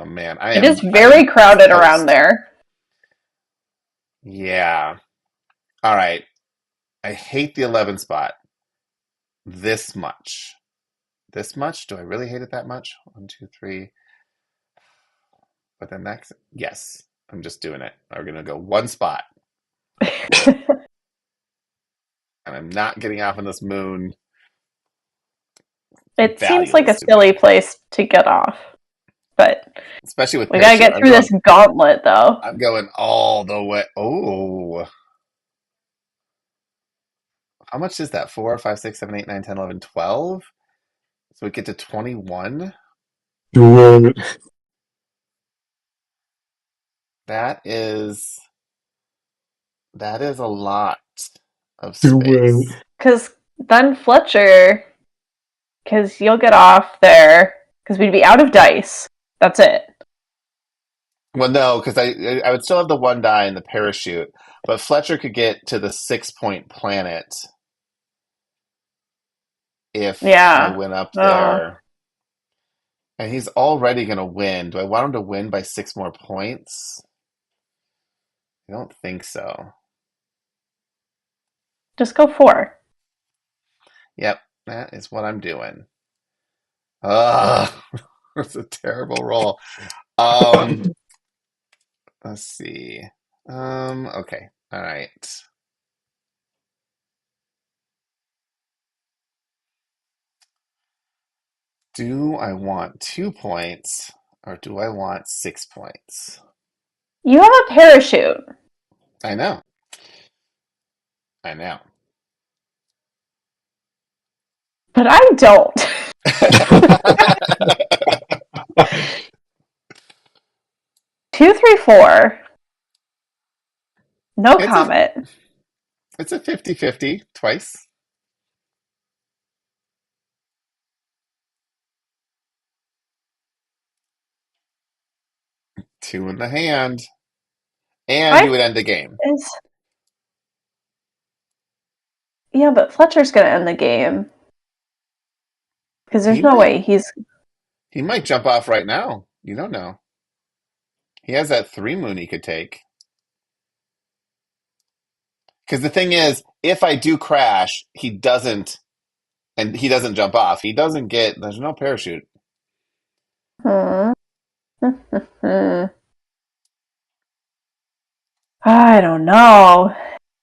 man, It is very crowded around there. Yeah. All right. I hate the 11 spot this much. This much? Do I really hate it that much? 1, 2, 3. But then next, yes, I'm just doing it. We're going to go one spot. And I'm not getting off on this moon. It seems like a silly place to get off. But especially with we gotta get through this gauntlet, though. I'm going all the way. Oh. How much is that? 4, 5, 6, 7, 8, 9, 10, 11, 12? So we get to 21? That is a lot of space. Because then Fletcher, because you'll get off there, because we'd be out of dice. That's it. Well, no, because I would still have the 1 die in the parachute, but Fletcher could get to the 6-point planet if I went up there. And he's already going to win. Do I want him to win by 6 more points? I don't think so. Just go 4. Yep, that is what I'm doing. It's a terrible roll. Let's see. Okay. All right. Do I want 2 points or do I want 6 points? You have a parachute. I know. 'But I don't. 2, 3, 4. No comet. It's a 50-50 twice. Two in the hand. And you would end the game. Yeah, but Fletcher's going to end the game. Because there's no way He might jump off right now. You don't know. He has that 3 moon he could take. Because the thing is, if I do crash, he doesn't jump off. He doesn't get, there's no parachute. I don't know.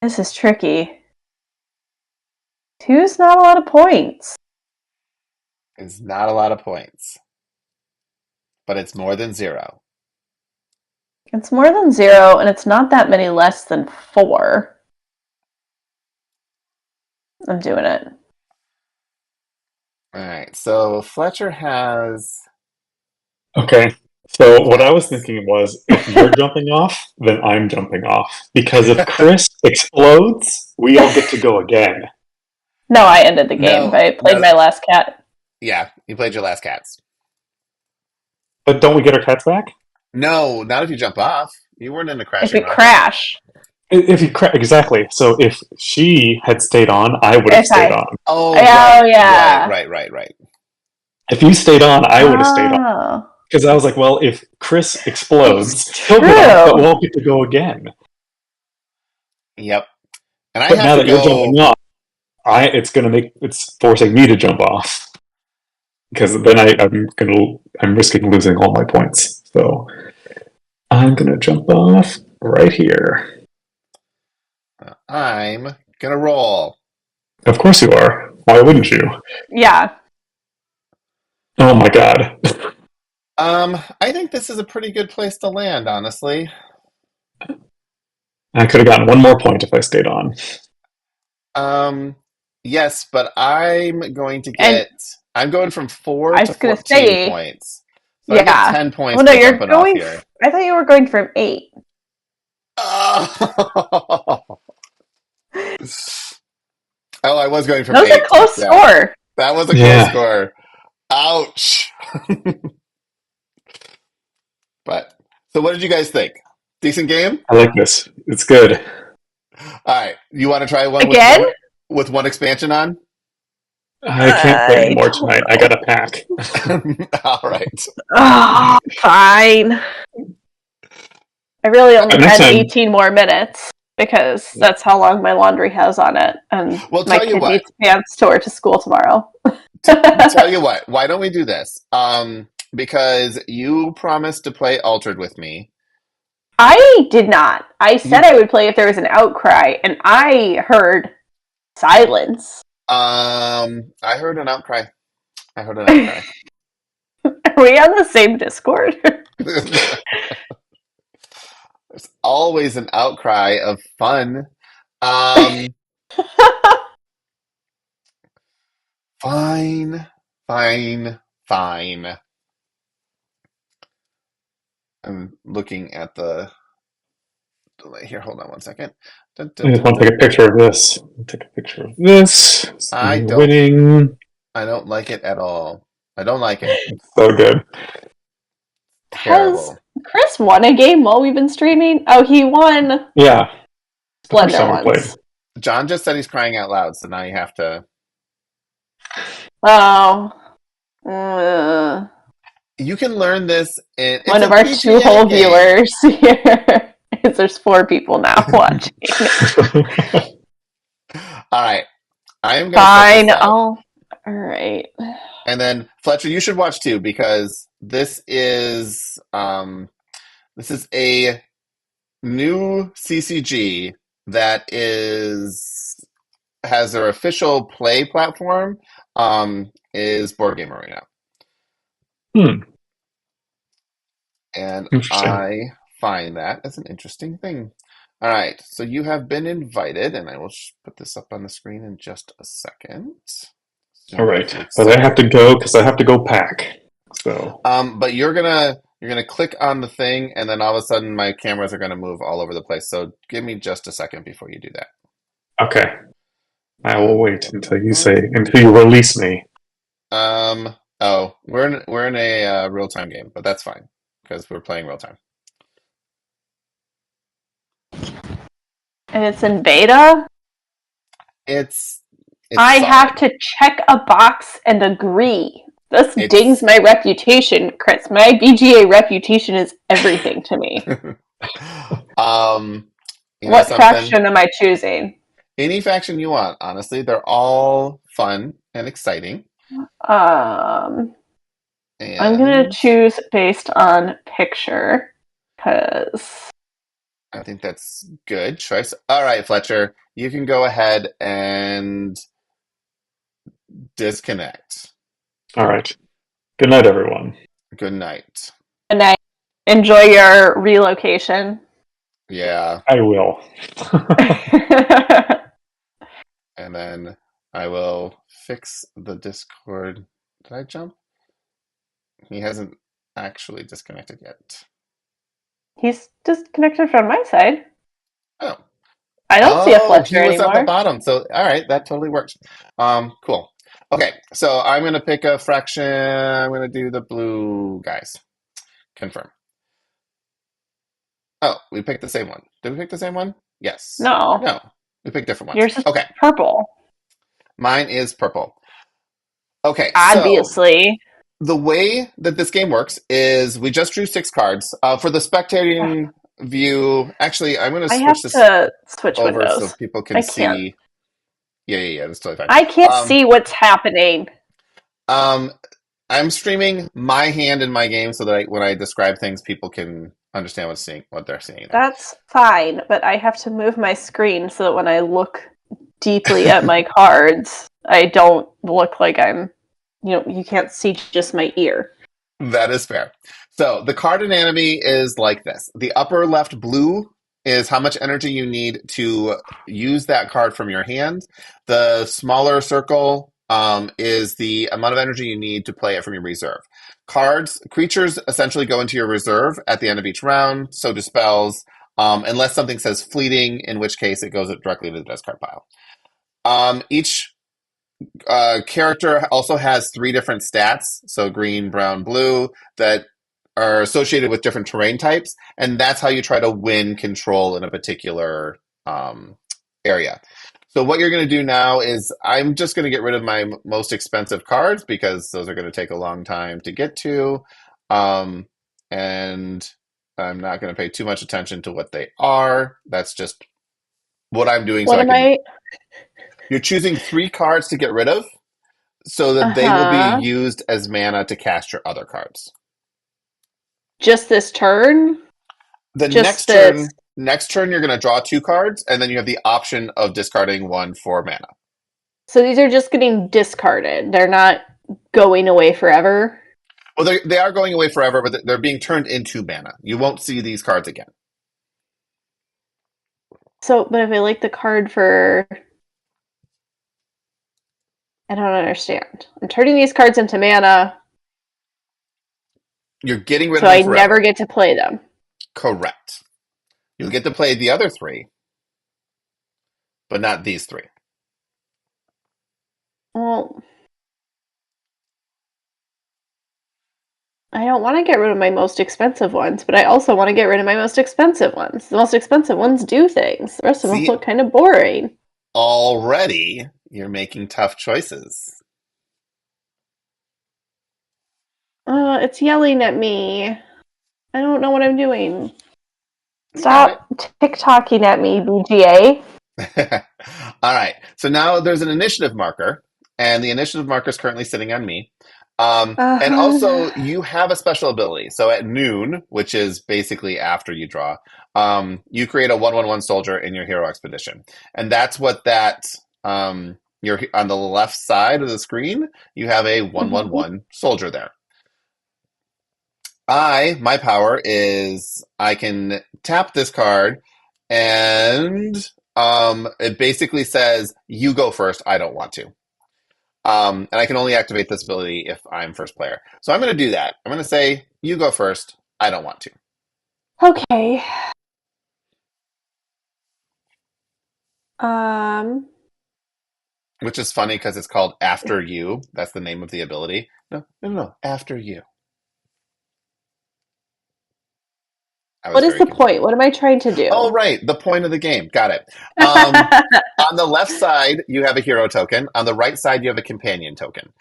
This is tricky. 2's not a lot of points. It's not a lot of points. But it's more than 0. It's more than 0, and it's not that many less than 4. I'm doing it. All right, so Fletcher has... Okay, so what I was thinking was, if you're jumping off, then I'm jumping off. Because if Chris explodes, we all get to go again. No, I ended the game. I played my last cat. Yeah, you played your last cats. But don't we get our cats back? No, not if you jump off. You weren't in the crashing. If we crash. If you exactly. So if she had stayed on, I would have stayed on. Oh, yeah. Right. If you stayed on, I would have stayed on. Because I was like, well, if Chris explodes, he'll get off, but we'll get to go again. Yep. And but now that you're jumping off, it's forcing me to jump off. Because then I'm risking losing all my points. So I'm gonna jump off right here. I'm gonna roll. Of course you are. Why wouldn't you? Yeah. Oh my god. I think this is a pretty good place to land, honestly. I could have gotten 1 more point if I stayed on. Yes, but I'm going to get... I'm going from 4 to 14 points. So I get 10 points for jumping off here. I thought you were going from 8. Oh, I was going from 8. That was a close score. That was a close score. Ouch. But, so what did you guys think? Decent game? I like this. It's good. All right. You want to try one again? With 1 expansion on? I can't play anymore tonight. I got a pack. All right. Oh, fine. I really only had 18 more minutes. because that's how long my laundry has on it, and Well, my tell you kid what. needs pants to wear to school tomorrow. Tell you what. Why don't we do this? Because you promised to play Altered with me. I did not. I You said I would play if there was an outcry, and I heard silence. I heard an outcry. I heard an outcry. Are we on the same Discord? There's always an outcry of fun. Um, fine, fine, fine. I'm looking at the delay here. Hold on one second. Dun, I dun, just dun, want to dun. take a picture of this. Take a picture of this. I You're don't. winning. I don't like it at all. I don't like it. So good. Has Terrible. Chris won a game while we've been streaming? Oh, he won Yeah. The first Splendor time we played. once. John just said he's crying out loud, so now you have to. Oh. Uh, You can learn this in. one It's of a our 2 whole PGA game. viewers here. There's 4 people now watching. All right, I am going to set Fine. this up, Alright. and then Fletcher, you should watch too because this is a new CCG that has their official play platform. Is Board Game Arena. Hmm. And Interesting. I find that as an interesting thing. All right, so you have been invited, and I will put this up on the screen in just a second. All right. But I have to go because I have to go pack. So. But you're gonna click on the thing, and then all of a sudden my cameras are gonna move all over the place. So give me just a second before you do that. Okay. I will wait until you release me. Oh, we're in a real time game, but that's fine because we're playing real time. And it's in beta? It's I solid. have to check a box and agree. This dings my reputation, Chris. My BGA reputation is everything to me. What faction am I choosing? Any faction you want, honestly. They're all fun and exciting. I'm gonna choose based on picture, because I think that's good choice. All right, Fletcher, you can go ahead and disconnect. All right. Good night, everyone. Good night. Good night. Enjoy your relocation. Yeah. I will. And then I will fix the Discord. Did I jump? He hasn't actually disconnected yet. He's disconnected from my side. Oh. I don't see a Fletcher he was anymore. at the bottom. So, all right, that totally works. Cool. Okay, so I'm going to pick a fraction. I'm going to do the blue guys. Confirm. Oh, we picked the same one. Did we pick the same one? Yes. No. We picked different ones. Yours is okay. purple. Mine is purple. Okay, obviously. So the way that this game works is we just drew 6 cards. For the spectating view, actually, I'm going to switch over windows. so people can see. Yeah, that's totally fine. I can't see what's happening. I'm streaming my hand in my game so that when I describe things, people can understand what they're seeing. That's fine, but I have to move my screen so that when I look deeply at my cards, I don't look like I'm, you can't see just my ear. That is fair. So the card anatomy is like this. The upper left blue is how much energy you need to use that card from your hand. The smaller circle is the amount of energy you need to play it from your reserve. Creatures essentially go into your reserve at the end of each round, so do spells, unless something says fleeting, in which case it goes directly to the discard pile. Each character also has 3 different stats, so green, brown, blue, that are associated with different terrain types, and that's how you try to win control in a particular area. So what you're going to do now is I'm just going to get rid of my most expensive cards because those are going to take a long time to get to, and I'm not going to pay too much attention to what they are. That's just what I'm doing so What I am can. I? You're choosing 3 cards to get rid of so that they will be Uh-huh. used as mana to cast your other cards. Just this turn? The Just next this. turn, you're going to draw 2 cards, and then you have the option of discarding 1 for mana. So these are just getting discarded. They're not going away forever. Well, they are going away forever, but they're being turned into mana. You won't see these cards again. So, but if I like the card for, I don't understand. I'm turning these cards into mana, You're getting rid so of them I never forever. get to play them. Correct. You'll get to play the other 3, but not these 3. Well, I don't want to get rid of my most expensive ones, but I also want to get rid of my most expensive ones. The most expensive ones do things. The rest of them See, look kind of boring. already you're making tough choices. It's yelling at me. I don't know what I'm doing. You got it. Stop tick-tocking at me, BGA. All right. So now there's an initiative marker, and the initiative marker is currently sitting on me. And Uh-huh. also, you have a special ability. So at noon, which is basically after you draw, you create a 1/1/1 soldier in your hero expedition, and that's what that. You're on the left side of the screen. You have a 1/1/1 soldier there. My power is I can tap this card, and it basically says, you go first, I don't want to. And I can only activate this ability if I'm first player. So I'm going to do that. I'm going to say, you go first, I don't want to. Okay. Um, Which is funny because it's called After You. That's the name of the ability. No, After You. I was what is very the confused. point? What am I trying to Oh, do? right. The point of the game. Got it. On the left side, you have a hero token. On the right side, you have a companion token.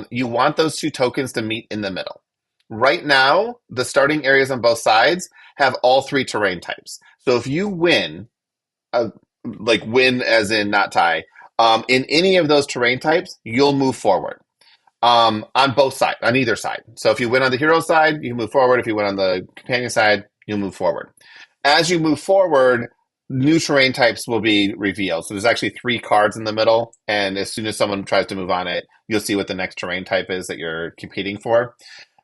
You want those 2 tokens to meet in the middle. Right now, the starting areas on both sides have all 3 terrain types. So if you win, uh, like win as in not tie, in any of those terrain types, you'll move forward. On both sides, on either side. So if you win on the hero side, you move forward. If you win on the companion side, you'll move forward. As you move forward, new terrain types will be revealed. So there's actually 3 cards in the middle, and as soon as someone tries to move on it, you'll see what the next terrain type is that you're competing for.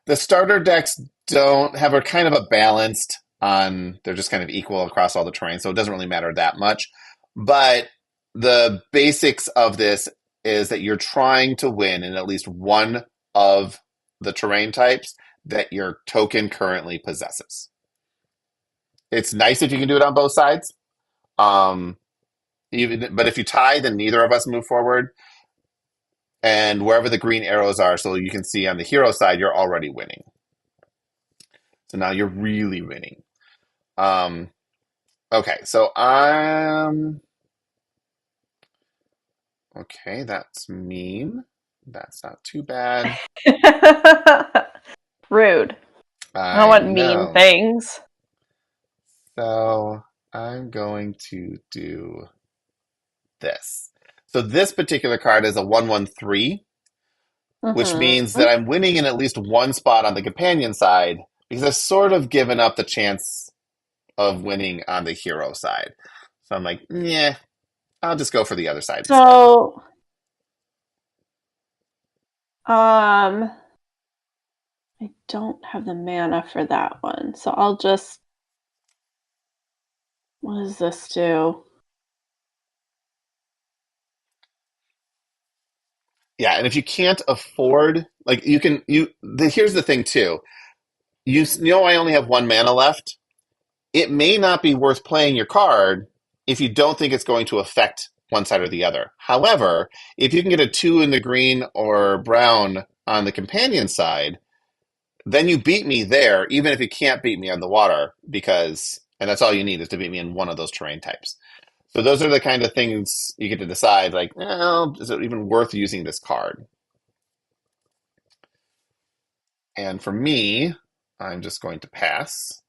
The starter decks don't have a kind of a balanced on, they're just kind of equal across all the terrain, so it doesn't really matter that much. But the basics of this is that you're trying to win in at least one of the terrain types that your token currently possesses. It's nice if you can do it on both sides. Um, but if you tie, then neither of us move forward. And wherever the green arrows are, so you can see on the hero side, you're already winning. So now you're really winning. Um, okay, so okay, that's mean. That's not too bad. Rude. I don't I want mean know. things. So I'm going to do this. So this particular card is a 1/1/3, which means Mm-hmm. that I'm winning in at least one spot on the companion side because I've sort of given up the chance of winning on the hero side. So I'm like, yeah, I'll just go for the other side instead. So, um, I don't have the mana for that one. So I'll just, what does this do? Yeah, and if you can't afford, like you can, here's the thing too. You know, I only have 1 mana left. It may not be worth playing your card if you don't think it's going to affect one side or the other. However, if you can get a 2 in the green or brown on the companion side, then you beat me there, even if you can't beat me on the water, because, and that's all you need is to beat me in one of those terrain types. So those are the kind of things you get to decide, like, well, is it even worth using this card? And for me, I'm just going to pass.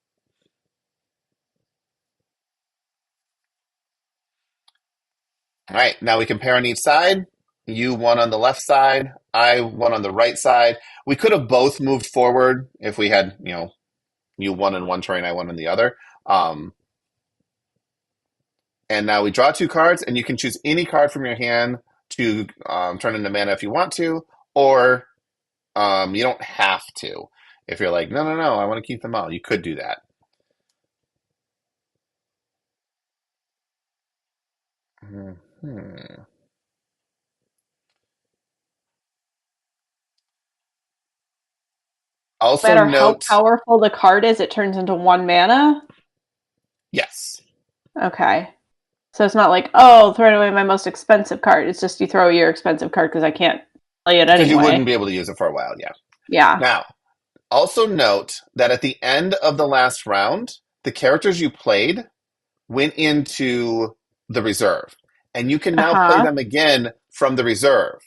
All right, now we compare on each side. You one on the left side, I one on the right side. We could have both moved forward if we had, you one in one terrain, I one in the other. Um, and now we draw two cards, and you can choose any card from your hand to turn into mana if you want to, or you don't have to. If you're like, no, no, no, I want to keep them all, you could do that. Hmm. No Also matter how note, powerful the card is, it turns into 1 mana? yes, Okay. So it's not like, oh, throw away my most expensive card. It's just you throw your expensive card because I can't play it because you wouldn't anyway. be able to use it for a while, yeah. Yeah. Now, also note that at the end of the last round, the characters you played went into the reserve, and you can now play Uh-huh. them again from the reserve.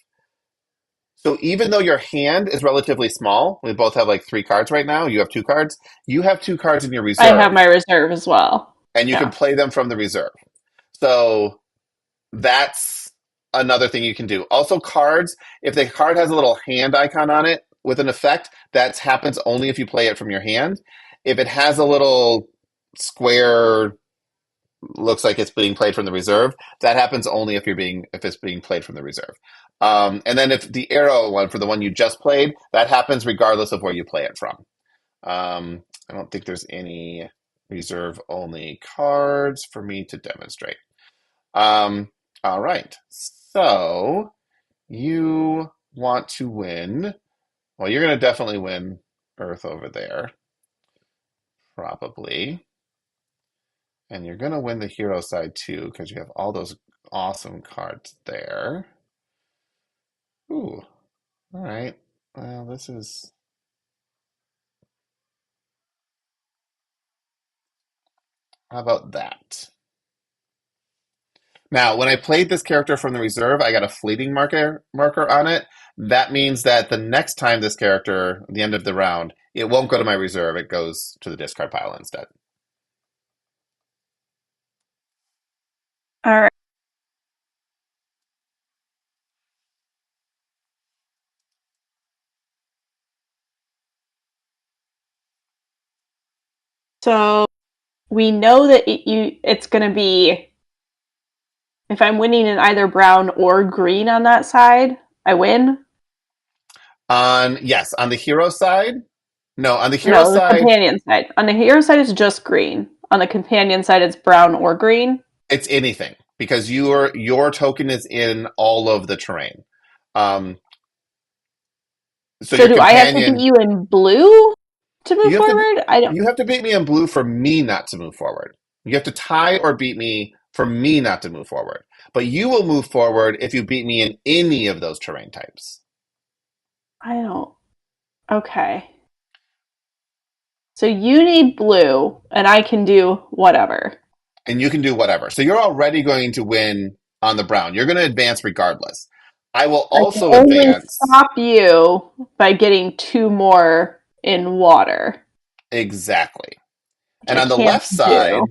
So even though your hand is relatively small, we both have like 3 cards right now, you have 2 cards, you have 2 cards in your I have reserve, my reserve as well. and you can Yeah. play them from the reserve. So that's another thing you can do. Also, cards, if the card has a little hand icon on it with an effect, that happens only if you play it from your hand. If it has a little square, looks like it's being played from the reserve, that happens only if it's being played from the reserve. And then if the arrow one for the one you just played, that happens regardless of where you play it from. I don't think there's any reserve only cards for me to demonstrate. All right. So you want to win. Well, you're going to definitely win Earth over there, probably. And you're going to win the hero side too, because you have all those awesome cards there. Ooh. All right. Well, this is. How about that? Now, when I played this character from the reserve, I got a fleeting marker on it. That means that the next time this character, at the end of the round, it won't go to my reserve. It goes to the discard pile instead. All right. So we know that it's going to be, if I'm winning in either brown or green on that side, I win. On the hero side. No, on the hero No, the side, companion side. On the hero side, it's just green. On the companion side, it's brown or green. it's anything because your token is in all of the terrain. Um, so So your do I have to beat companion, you in blue to move you have to forward? I don't. you have to beat me in blue for me not to move forward. You have to tie or beat me for me not to move forward. But you will move forward if you beat me in any of those terrain types. I don't. Okay. So you need blue, and I can do whatever. And you can do whatever. So you're already going to win on the brown. You're going to advance regardless. I will I can also only advance. stop you by getting 2 more in water, Exactly. which And I on the can't left do. side,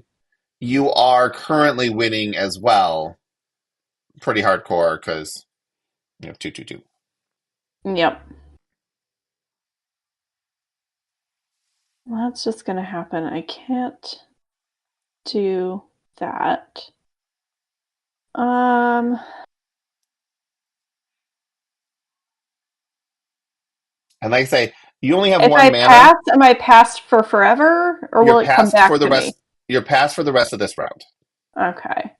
you are currently winning as well. Pretty hardcore because you have 2, 2, 2. Yep. Well, that's just gonna happen. I can't do that. Um, And like I say, you only have if one I mana. pass, am I passed for forever, or You're will it come passed for back the to me? rest. You're passed for the rest of this round. Okay.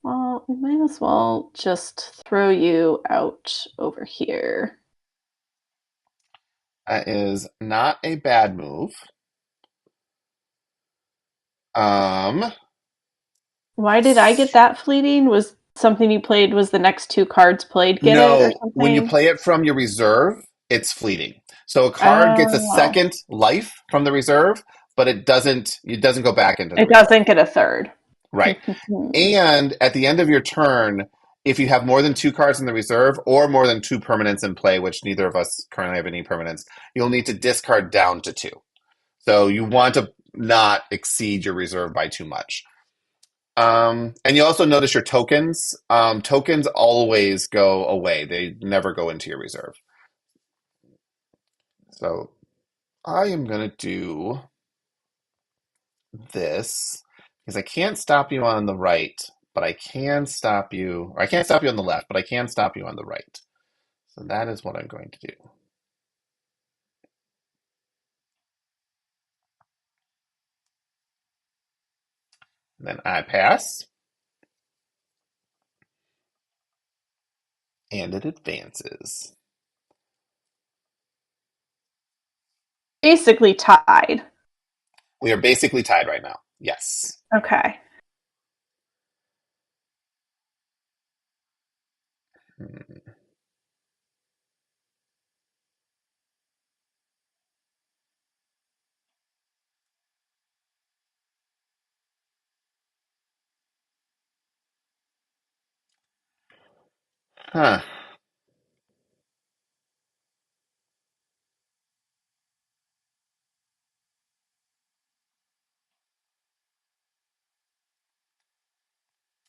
Well, we might as well just throw you out over here. That is not a bad move. Um, Why did I get that fleeting? Was something you played, was the next 2 cards played get it or no, when you something? play it from your reserve, it's fleeting. So a card gets a Oh, second life from the reserve, but it doesn't go back into the it reserve. doesn't get a third. Right. And at the end of your turn, if you have more than 2 cards in the reserve or more than 2 permanents in play, which neither of us currently have any permanents, you'll need to discard down to 2. So you want to not exceed your reserve by too much. And you also notice your tokens. Tokens always go away. They never go into your reserve. So I am going to do this because I can't stop you on the right, but I can stop you, or I can't stop you on the left, but I can stop you on the right. So that is what I'm going to do. And then I pass, and it advances. Basically tied. We are basically tied right now. Yes. Okay. Hmm. Huh.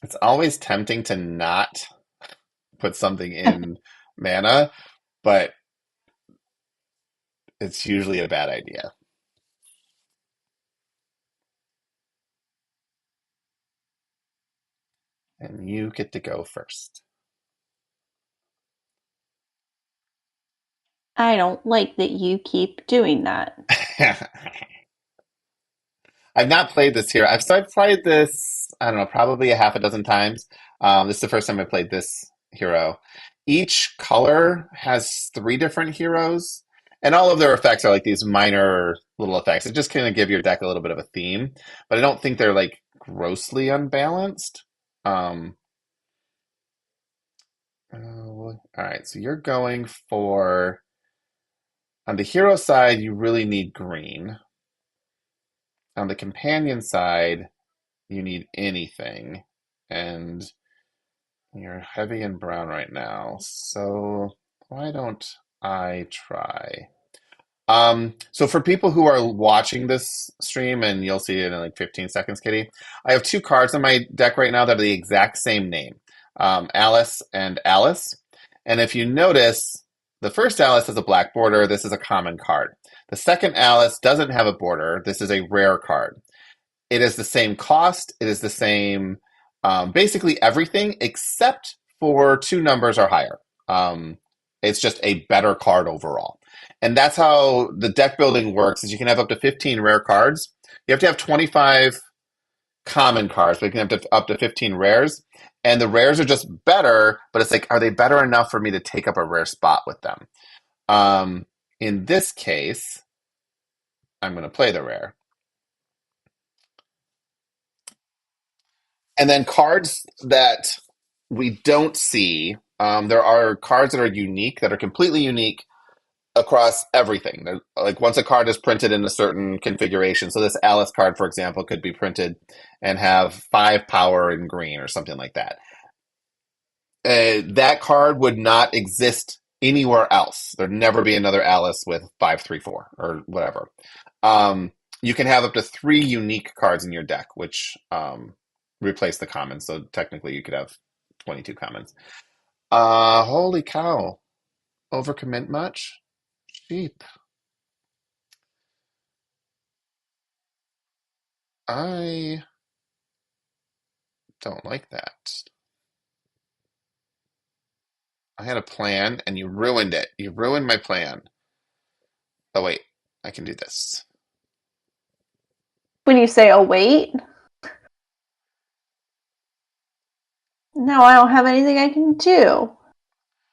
It's always tempting to not put something in mana, but it's usually a bad idea. And you get to go first. I don't like that you keep doing that. I've not played this here. I've played this, I don't know, probably a half a dozen times. This is the first time I played this hero. Each color has three different heroes, and all of their effects are like these minor little effects. It just kind of give your deck a little bit of a theme, but I don't think they're like grossly unbalanced. Um, all right, so you're going for, on the hero side, you really need green. On the companion side, you need anything. And you're heavy and brown right now. So why don't I try? So for people who are watching this stream, and you'll see it in like 15 seconds, Kitty, I have two cards in my deck right now that are the exact same name, Alice and Alice. And if you notice, the first Alice has a black border. This is a common card. The second Alice doesn't have a border. This is a rare card. It is the same cost. It is the same, basically everything except for two numbers are higher. It's just a better card overall. And that's how the deck building works is you can have up to 15 rare cards. You have to have 25 common cards, but you can have up to 15 rares. And the rares are just better, but it's like, are they better enough for me to take up a rare spot with them? In this case, I'm going to play the rare. And then cards that we don't see, there are cards that are unique, that are completely unique across everything. Like once a card is printed in a certain configuration, so this Alice card, for example, could be printed and have 5 power in green or something like that. That card would not exist anywhere else. There'd never be another Alice with 5/3/4 or whatever. You can have up to 3 unique cards in your deck, which replace the commons. So technically, you could have 22 commons. Holy cow! Overcommit much? Sheep. I don't like that. I had a plan and you ruined it. You ruined my plan. Oh wait, I can do this. When you say, oh, wait, no, I don't have anything I can do.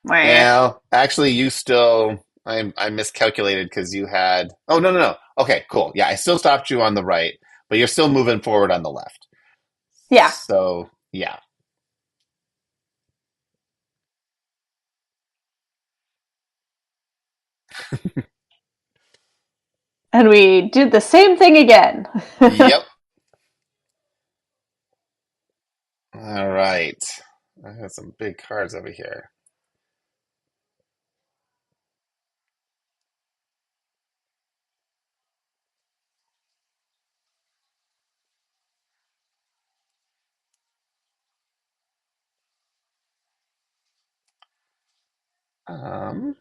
Well, actually, you still. I miscalculated because you had. Oh no no no. Okay, cool. Yeah, I still stopped you on the right, but you're still moving forward on the left. Yeah. So yeah. And we did the same thing again. Yep. All right. I have some big cards over here. Um,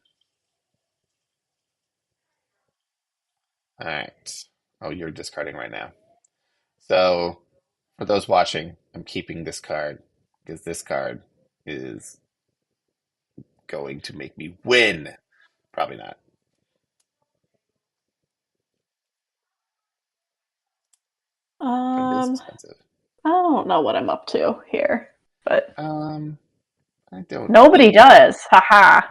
all right. Oh, you're discarding right now. So, for those watching, I'm keeping this card because this card is going to make me win. Probably not. But it is Um, expensive. I don't know what I'm up to here, but Um, I don't nobody either. does. Haha.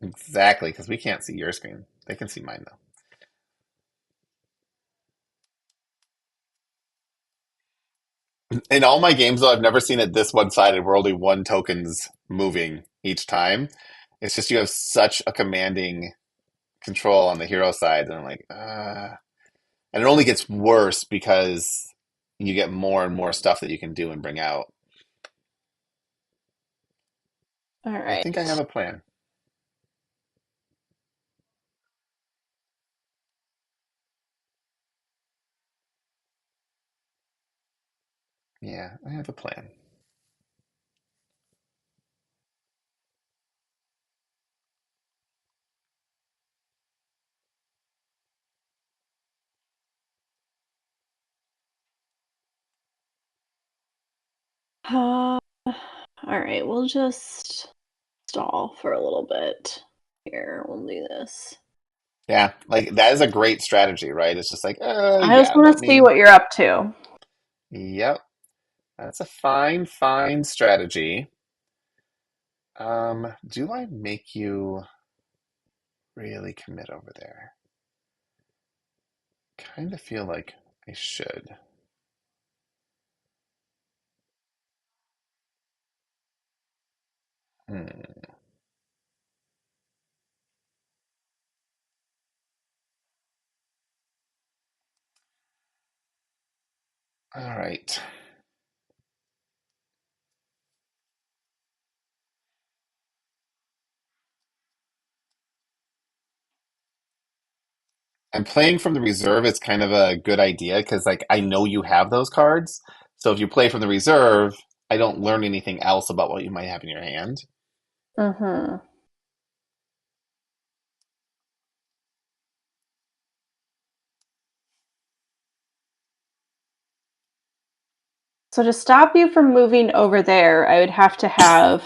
Exactly, because we can't see your screen. They can see mine though. In all my games, though, I've never seen it this one-sided where only one token's moving each time. It's just you have such a commanding control on the hero side, and I'm like, and it only gets worse because you get more and more stuff that you can do and bring out. All I think I have right. a plan. Yeah, I have a plan. Uh, all right. We'll just stall for a little bit. Here, we'll do this. Yeah, like that is a great strategy, right? It's just like, I just yeah, want let to see me. what you're up to. Yep, that's a fine, fine strategy. Do I make you really commit over there? Kind of feel like I should. Hmm. All right. And playing from the reserve is kind of a good idea because, like, I know you have those cards. So if you play from the reserve, I don't learn anything else about what you might have in your hand. Mm-hmm. So to stop you from moving over there, I would have to have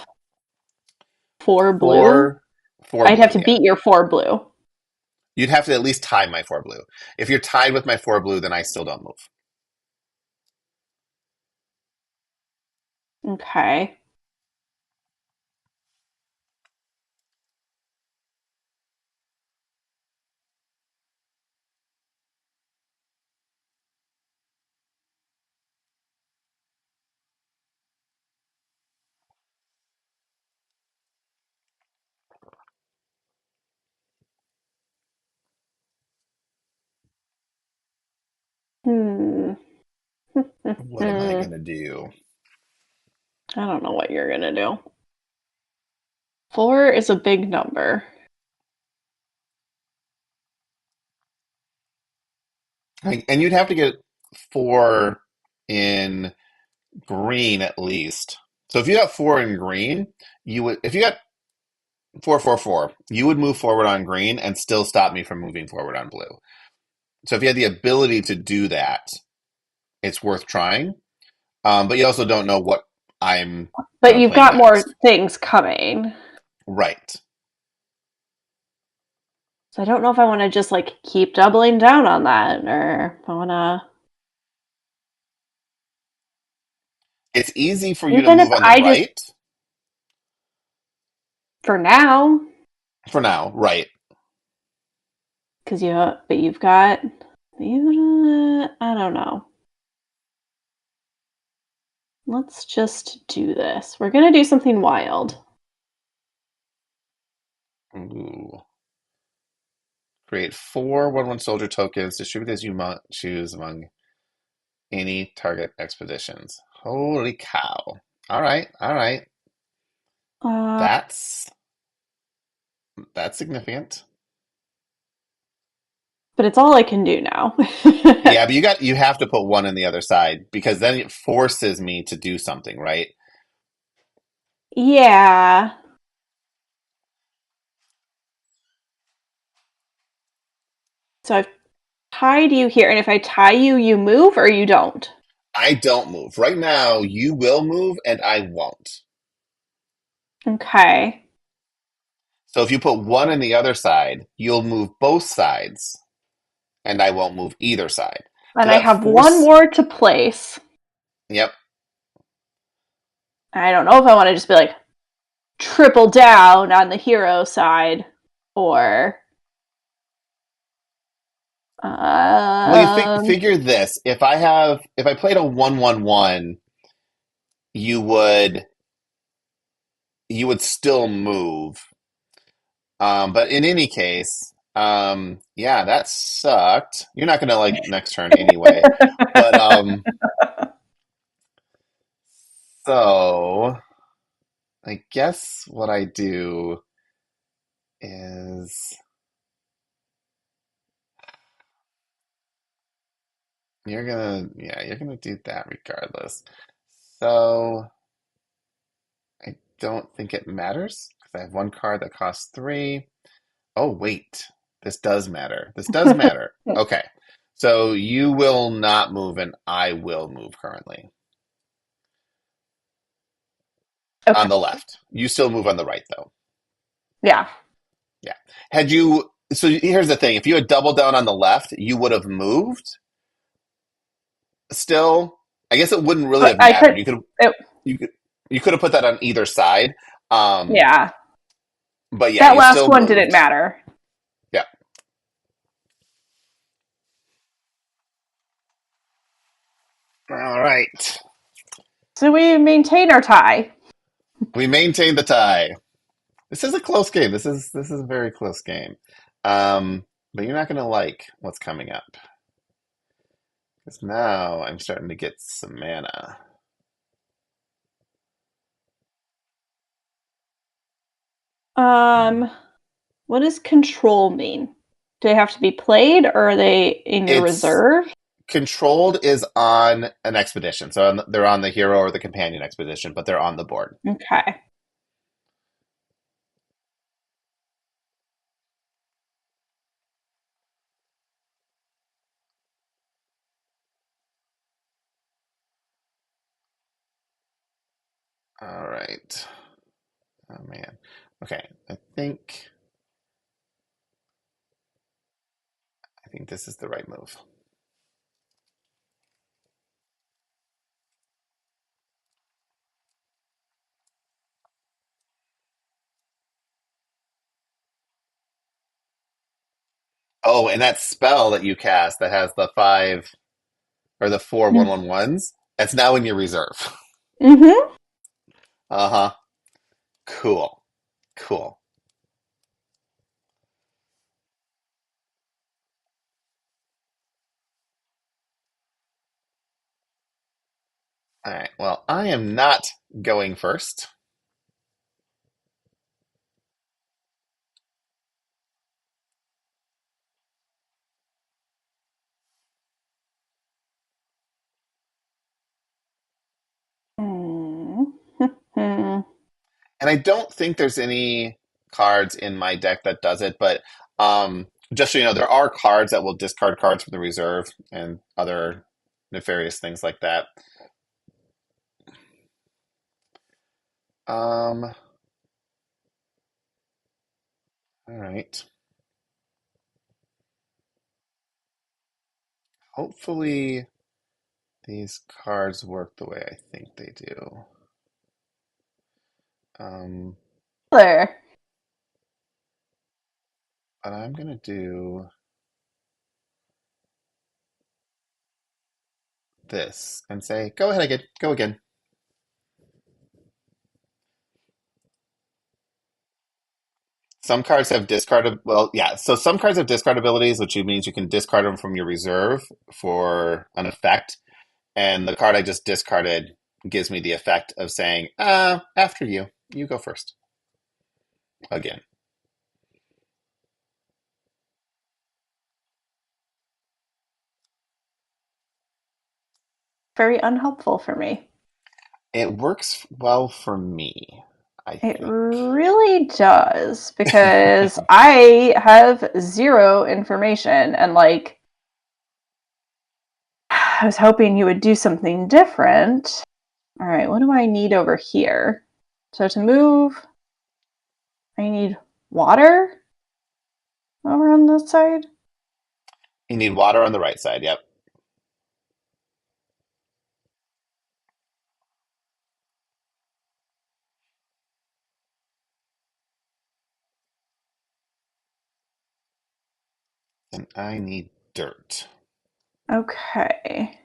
4 blue. Four, four I'd blue, have to yeah. beat your 4 blue. You'd have to at least tie my four blue. If you're tied with my four blue, then I still don't move. Okay. Hmm. What am I I gonna do? don't know what you're gonna do. 4 is a big number. And you'd have to get four in green at least. So if you got four in green, you would. If you got 4, 4, 4, you would move forward on green and still stop me from moving forward on blue. So if you had the ability to do that, it's worth trying. But you also don't know what I'm But gonna you've play got more next. things coming. Right. So I don't know if I want to just like keep doubling down on that or if I want to. It's easy for you to Even if move on the I just, right for now, for now, right? because but you've got, I don't know. Let's just do this. We're going to do something wild. Ooh. Create 4/1/1 soldier tokens. Distribute as you choose among any target expeditions. Holy cow! All right, all right. Uh, That's that's significant. but it's all I can do now. Yeah, but you have to put one on the other side because then it forces me to do something, right? Yeah. So I've tied you here, and if I tie you, you move or you don't? I don't move. Right now, you will move and I won't. Okay. So if you put one on the other side, you'll move both sides and I won't move either side. So And I that have one force, more to place. yep. I don't know if I want to just be like triple down on the hero side or Well, you um figure this. If I played a 1-1-1, you would you would still move. But in any case, yeah, that sucked. You're not gonna like next turn anyway. But so I guess what I do is you're gonna do that regardless. So I don't think it matters because I have one card that costs three. Oh, wait. This does matter. This does matter. Okay. So you will not move and I will move currently on okay. the left. You still move on the right though. Yeah. Yeah. Had you, so here's the thing. If you had doubled down on the left, you would have moved still. I guess it wouldn't really But have I mattered. could it, You could, you could have put that on either side. Um, yeah. but yeah, That you last still one didn't moved. matter. Yeah. All right. So we maintain our tie. We maintain the tie. This is a close game. This is a very close game. But you're not gonna like what's coming up. Because now I'm starting to get some mana. Hmm. Um what does control mean? Do they have to be played or are they in your It's reserve? controlled is on an expedition. So they're on the hero or the companion expedition, but they're on the board. Okay. All right. Oh man. Okay. I think this is the right move. Oh, and that spell that you cast that has the five or the four 1/1s, that's now in your reserve. Mm-hmm. Uh-huh. Cool. Cool. All right. Well, I am not going first. Mm-hmm. And I don't think there's any cards in my deck that does it, but just so you know, there are cards that will discard cards from the reserve and other nefarious things like that. All right. Hopefully these cards work the way I think they do. Um, There. but I'm gonna do this and say, go ahead again, go again. Some cards have discarded, well, yeah. So some cards have discard abilities, which means you can discard them from your reserve for an effect. And the card I just discarded gives me the effect of saying, after you, you go first again. Very unhelpful for me. It works well for me. I It think. really does, because I have zero information, and like I was hoping you would do something different. All right, what do I need over here? So to move, I need water over on this side. You need water on the right side, yep. And I need dirt. Okay.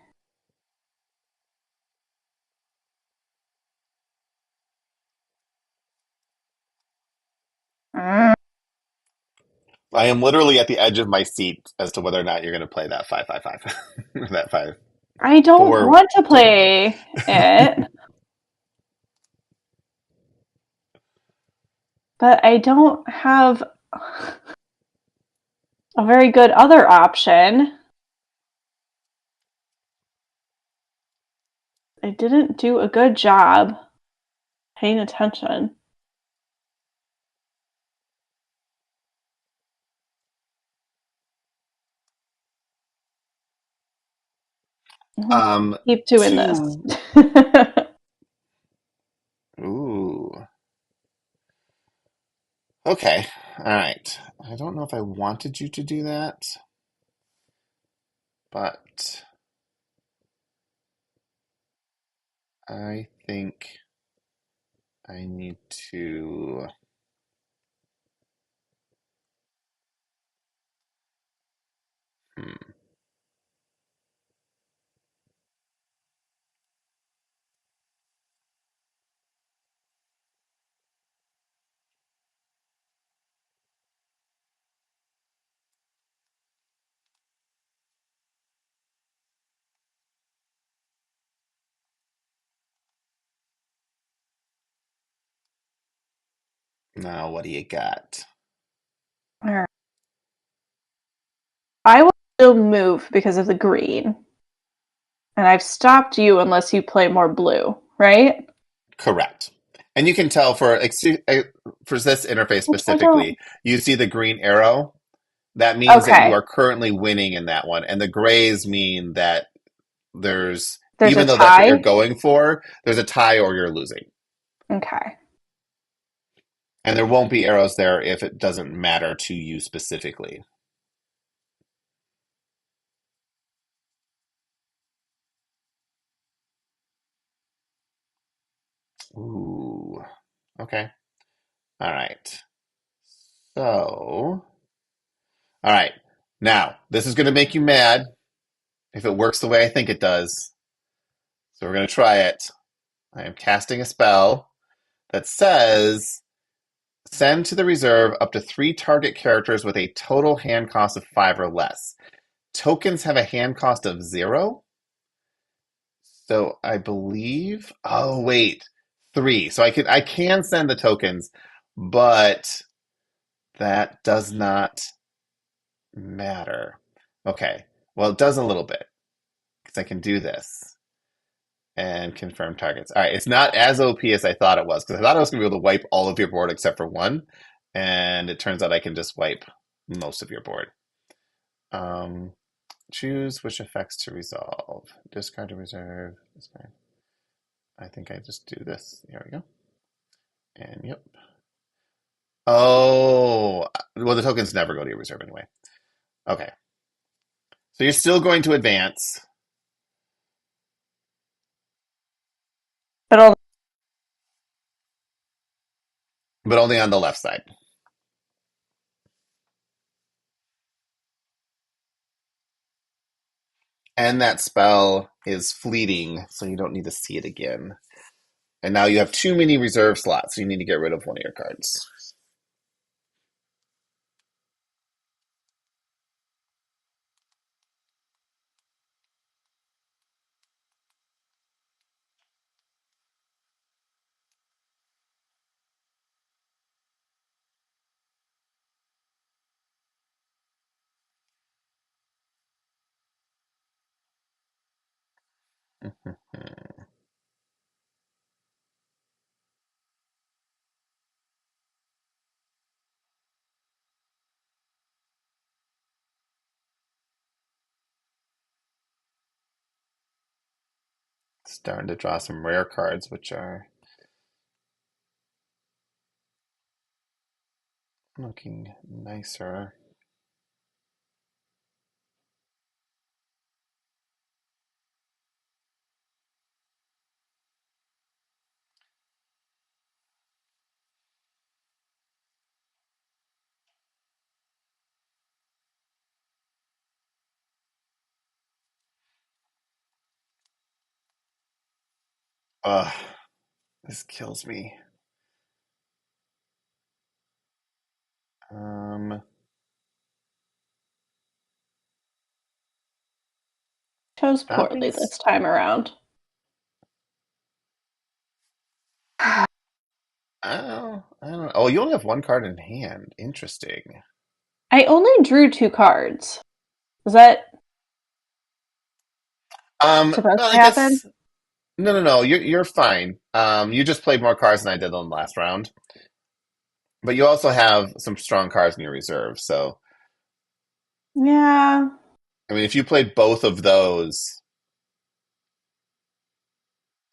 Mm, I am literally at the edge of my seat as to whether or not you're going to play that 555. That 5 I don't 4 want to token one. play it, but I don't have a very good other option. I didn't do a good job paying attention. Keep doing this. Two. Ooh. Okay. All right. I don't know if I wanted you to do that, but I think I need to. Hmm. Now, what do you got? All right. I will still move because of the green. And I've stopped you unless you play more blue, right? Correct. And you can tell for this interface Which I don't. specifically, you see the green arrow. That means that you Okay. are currently winning in that one, and the grays mean that there's There's a even though that's what you're tie. going for, there's a tie or you're losing. Okay. And there won't be arrows there if it doesn't matter to you specifically. Ooh. Okay. All right. So, all right. Now, this is going to make you mad if it works the way I think it does. So we're going to try it. I am casting a spell that says send to the reserve up to 3 target characters with a total hand cost of 5 or less. Tokens have a hand cost of 0. So I believe. Oh wait, 3. So I can send the tokens, but that does not matter. Okay. Well, it does a little bit because I can do this and confirm targets. All right. It's not as OP as I thought it was because I thought I was going to be able to wipe all of your board except for one, and it turns out I can just wipe most of your board. Um, choose which effects to resolve. Discard to reserve. Discard. I think I just do this. There we go. And yep. Oh, well, the tokens never go to your reserve anyway. Okay. So you're still going to advance, But all but only on the left side. And that spell is fleeting, so you don't need to see it again. And now you have too many reserve slots, so you need to get rid of one of your cards. starting to draw some rare cards, which are looking nicer. Ugh, this kills me. Um, Chose not poorly being. this time around. I don't know. Oh, you only have one card in hand. Interesting. I only drew 2 cards. Was that supposed Well, to I happen? guess no. You're fine. You just played more cards than I did on the last round, but you also have some strong cards in your reserve. So, Yeah. I mean, if you played both of those,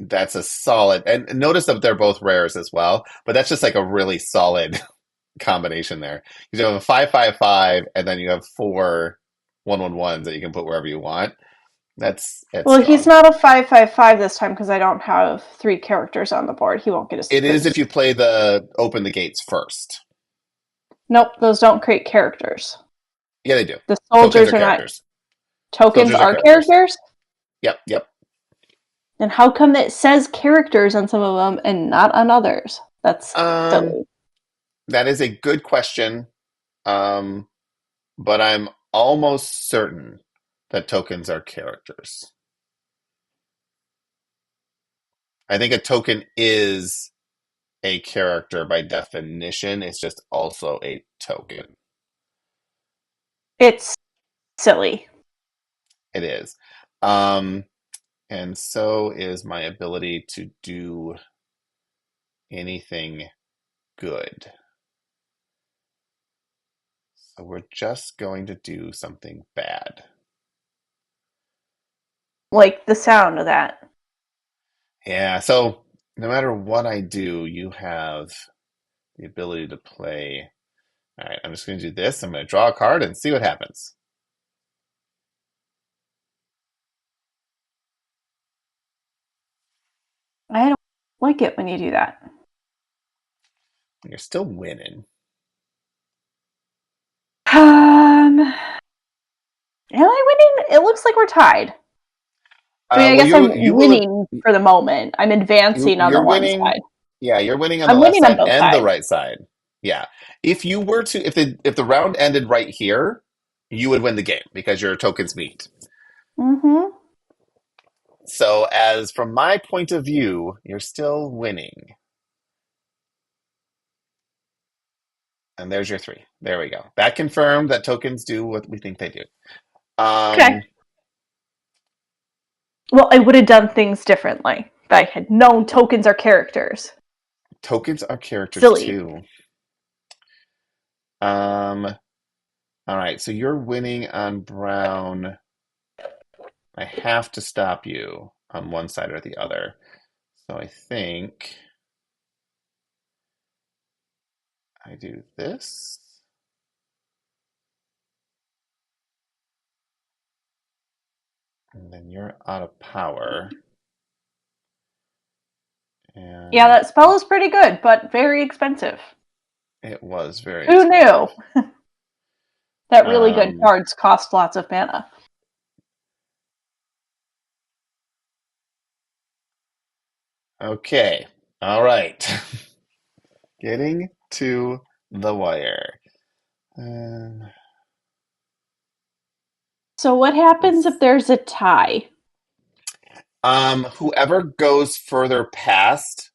that's a solid. And notice that they're both rares as well, but that's just like a really solid combination there. You have a 5/5/5, and then you have 4/1/1s that you can put wherever you want. That's Well, he's strong. not a 5/5/5 this time because I don't have 3 characters on the board. He won't get his It is if boost. you play the open the gates first. Nope, those don't create characters. Yeah, they do. The Tokens soldiers are are not. characters. Tokens Soldiers are are characters. characters? Yep. And how come it says characters on some of them and not on others? That's Um, silly. that is a good question. Um, but I'm almost certain that tokens are characters. I think a token is a character by definition. It's just also a token. It's silly. It is. Um, and so is my ability to do anything good. So we're just going to do something bad. Like the sound of that. Yeah, so no matter what I do, you have the ability to play. All right, I'm just going to do this. I'm going to draw a card and see what happens. I don't like it when you do that. You're still winning. Am I winning? It looks like we're tied. I mean, I Well, guess I'm you will winning for the moment. I'm advancing on the you're one winning. side. Yeah, you're winning on the I'm left winning on side both and the sides. right side. Yeah, if you were to, if the round ended right here, you would win the game because your tokens meet. Mm-hmm. So, as from my point of view, you're still winning. And there's your 3. There we go. That confirmed that tokens do what we think they do. Okay. Um, Well, I would have done things differently if I had known tokens are characters. Tokens are characters Silly. too. Um, all right, so you're winning on brown. I have to stop you on one side or the other. So I think I do this. And then you're out of power. Yeah, And that spell is pretty good, but very expensive. it was very Who knew? expensive. That really good Um, cards cost lots of mana. okay. All right. Getting to the wire. Um, So what happens if let's there's a tie? whoever goes further past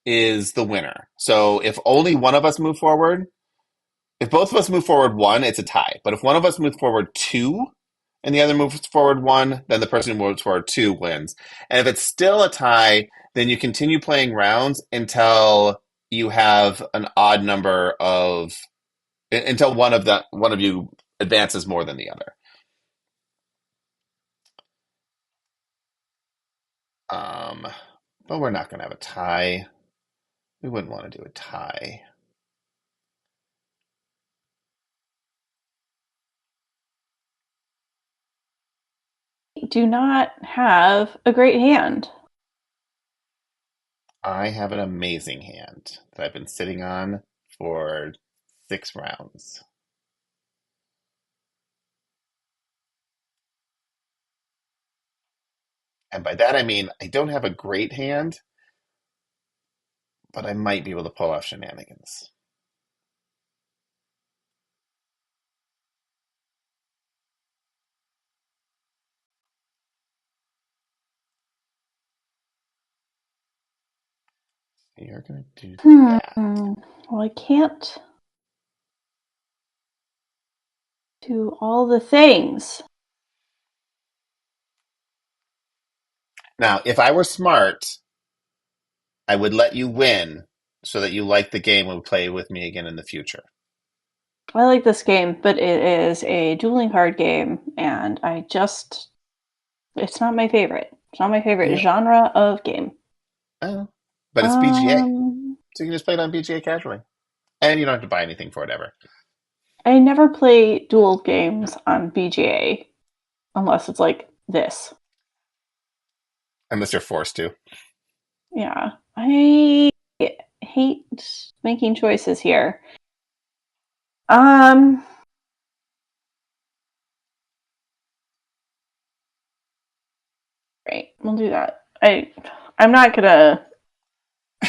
is the winner. So if only one of us move forward, if both of us move forward 1, it's a tie. But if one of us moves forward 2 and the other moves forward 1, then the person who moves forward 2 wins. And if it's still a tie, then you continue playing rounds until you have an odd number of until one of you advances more than the other. Um, but we're not going to have a tie. We wouldn't want to do a tie. Do not have a great hand. I have an amazing hand that I've been sitting on for 6 rounds. And by that I mean I don't have a great hand, but I might be able to pull off shenanigans. You're going to do that. Well, I can't do all the things. Now, if I were smart, I would let you win so that you like the game and would play with me again in the future. I like this game, but it is a dueling card game, and it's not my favorite. It's not my favorite Yeah. genre of game. Oh, but it's BGA. So you can just play it on BGA casually. And you don't have to buy anything for it ever. I never play duel games on BGA unless it's like this. Unless you're forced to. Yeah. I hate making choices here. Right, we'll do that. I'm not gonna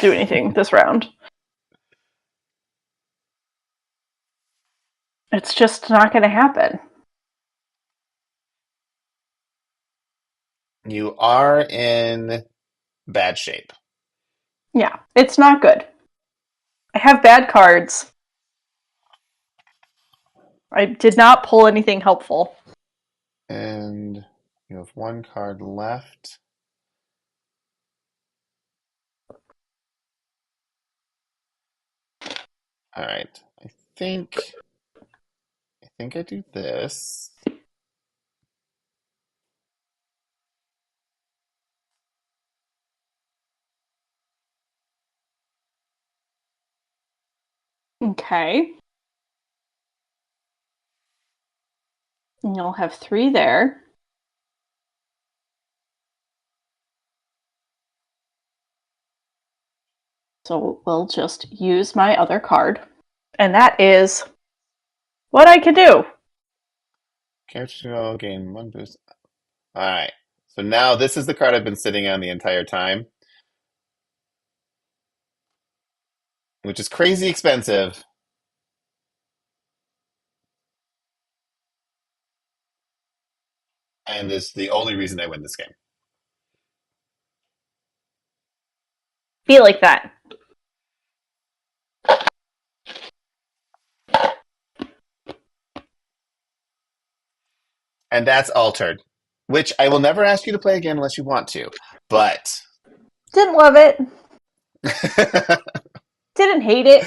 do anything this round. It's just not gonna happen. You are in bad shape. Yeah, it's not good. I have bad cards. I did not pull anything helpful. And you have one card left. All right. I think I do this. Okay. And you'll have 3 there. So we'll just use my other card. And that is what I can do. Character will gain 1 boost. All right. So now this is the card I've been sitting on the entire time, which is crazy expensive. And is the only reason I win this game. Be like that. And that's Altered, which I will never ask you to play again unless you want to. But Didn't love it. Didn't hate it.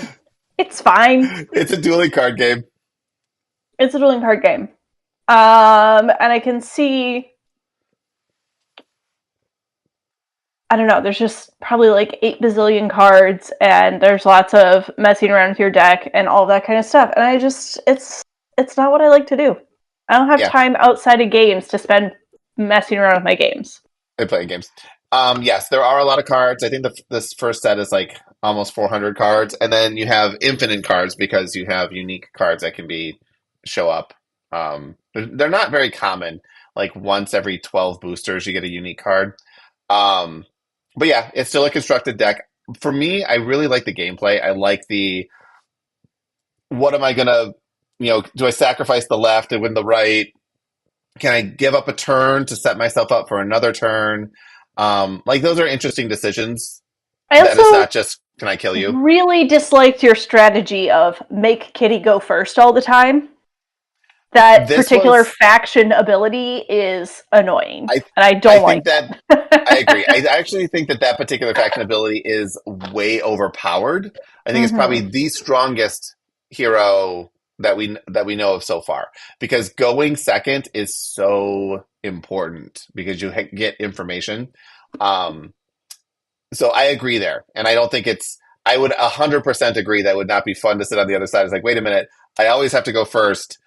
It's fine. it's a dueling card game. It's a dueling card game. And I can see, I don't know, there's just probably like 8 bazillion cards, and there's lots of messing around with your deck and all that kind of stuff. And it's not what I like to do. I don't have time outside of games to spend messing around with my games. I play games. Yes, there are a lot of cards. I think this first set is like almost 400 cards, and then you have infinite cards because you have unique cards that can show up. They're not very common. Like once every 12 boosters, you get a unique card. But yeah, it's still a constructed deck. For me, I really like the gameplay. I like what am I gonna, do I sacrifice the left and win the right? Can I give up a turn to set myself up for another turn? Like those are interesting decisions. That it's not just, can I kill you? Really disliked your strategy of make Kitty go first all the time. That particular faction ability is annoying, and I don't like that. I agree. I actually think that particular faction ability is way overpowered. I think it's probably the strongest hero that we know of so far, because going second is so important because you get information. So I agree there. And I don't think I would 100% agree that it would not be fun to sit on the other side. It's like, wait a minute, I always have to go first.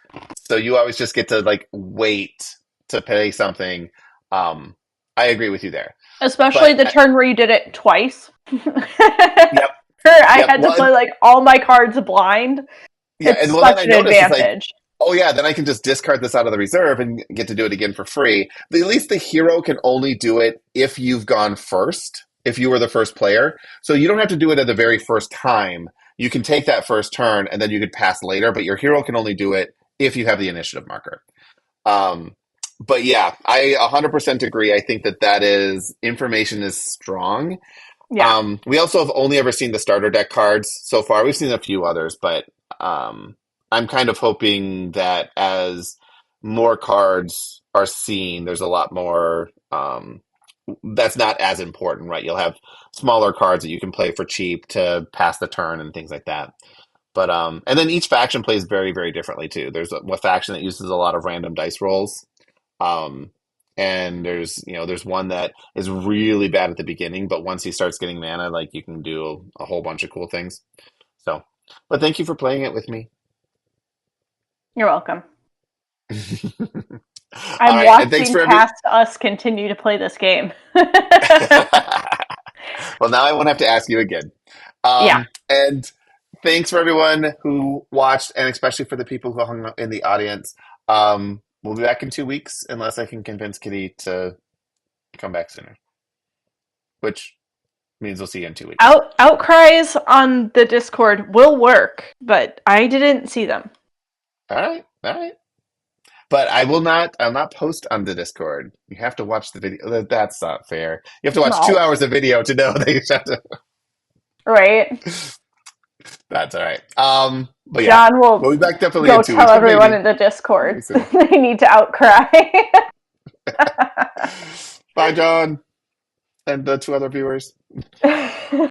So you always just get to like wait to pay something. I agree with you there. Especially the turn where you did it twice. Yep. I had to play like all my cards blind. Yeah, it's and such an advantage. Oh yeah, then I can just discard this out of the reserve and get to do it again for free. But at least the hero can only do it if you've gone first, if you were the first player. So you don't have to do it at the very first time. You can take that first turn and then you could pass later, but your hero can only do it if you have the initiative marker. But yeah, I 100% agree. I think that is information is strong. Yeah. We also have only ever seen the starter deck cards so far. We've seen a few others, but I'm kind of hoping that as more cards are seen, there's a lot more that's not as important, right? You'll have smaller cards that you can play for cheap to pass the turn and things like that. But and then each faction plays very, very differently too. There's a faction that uses a lot of random dice rolls. And there's one that is really bad at the beginning, but once he starts getting mana, like you can do a whole bunch of cool things. So, but thank you for playing it with me. You're welcome. I'm watching past us continue to play this game. Well, now I won't have to ask you again. Yeah. And thanks for everyone who watched, and especially for the people who hung out in the audience. We'll be back in 2 weeks unless I can convince Kitty to come back sooner, which means we'll see you in 2 weeks. Outcries on the Discord will work, but I didn't see them. All right. But I'll not post on the Discord. You have to watch the video. That's not fair. You have to watch 2 hours of video to know that you have to. Right. That's all right. But John will we'll be back definitely go in 2 tell weeks, everyone in the Discord they need to outcry. Bye, John, and the 2 other viewers.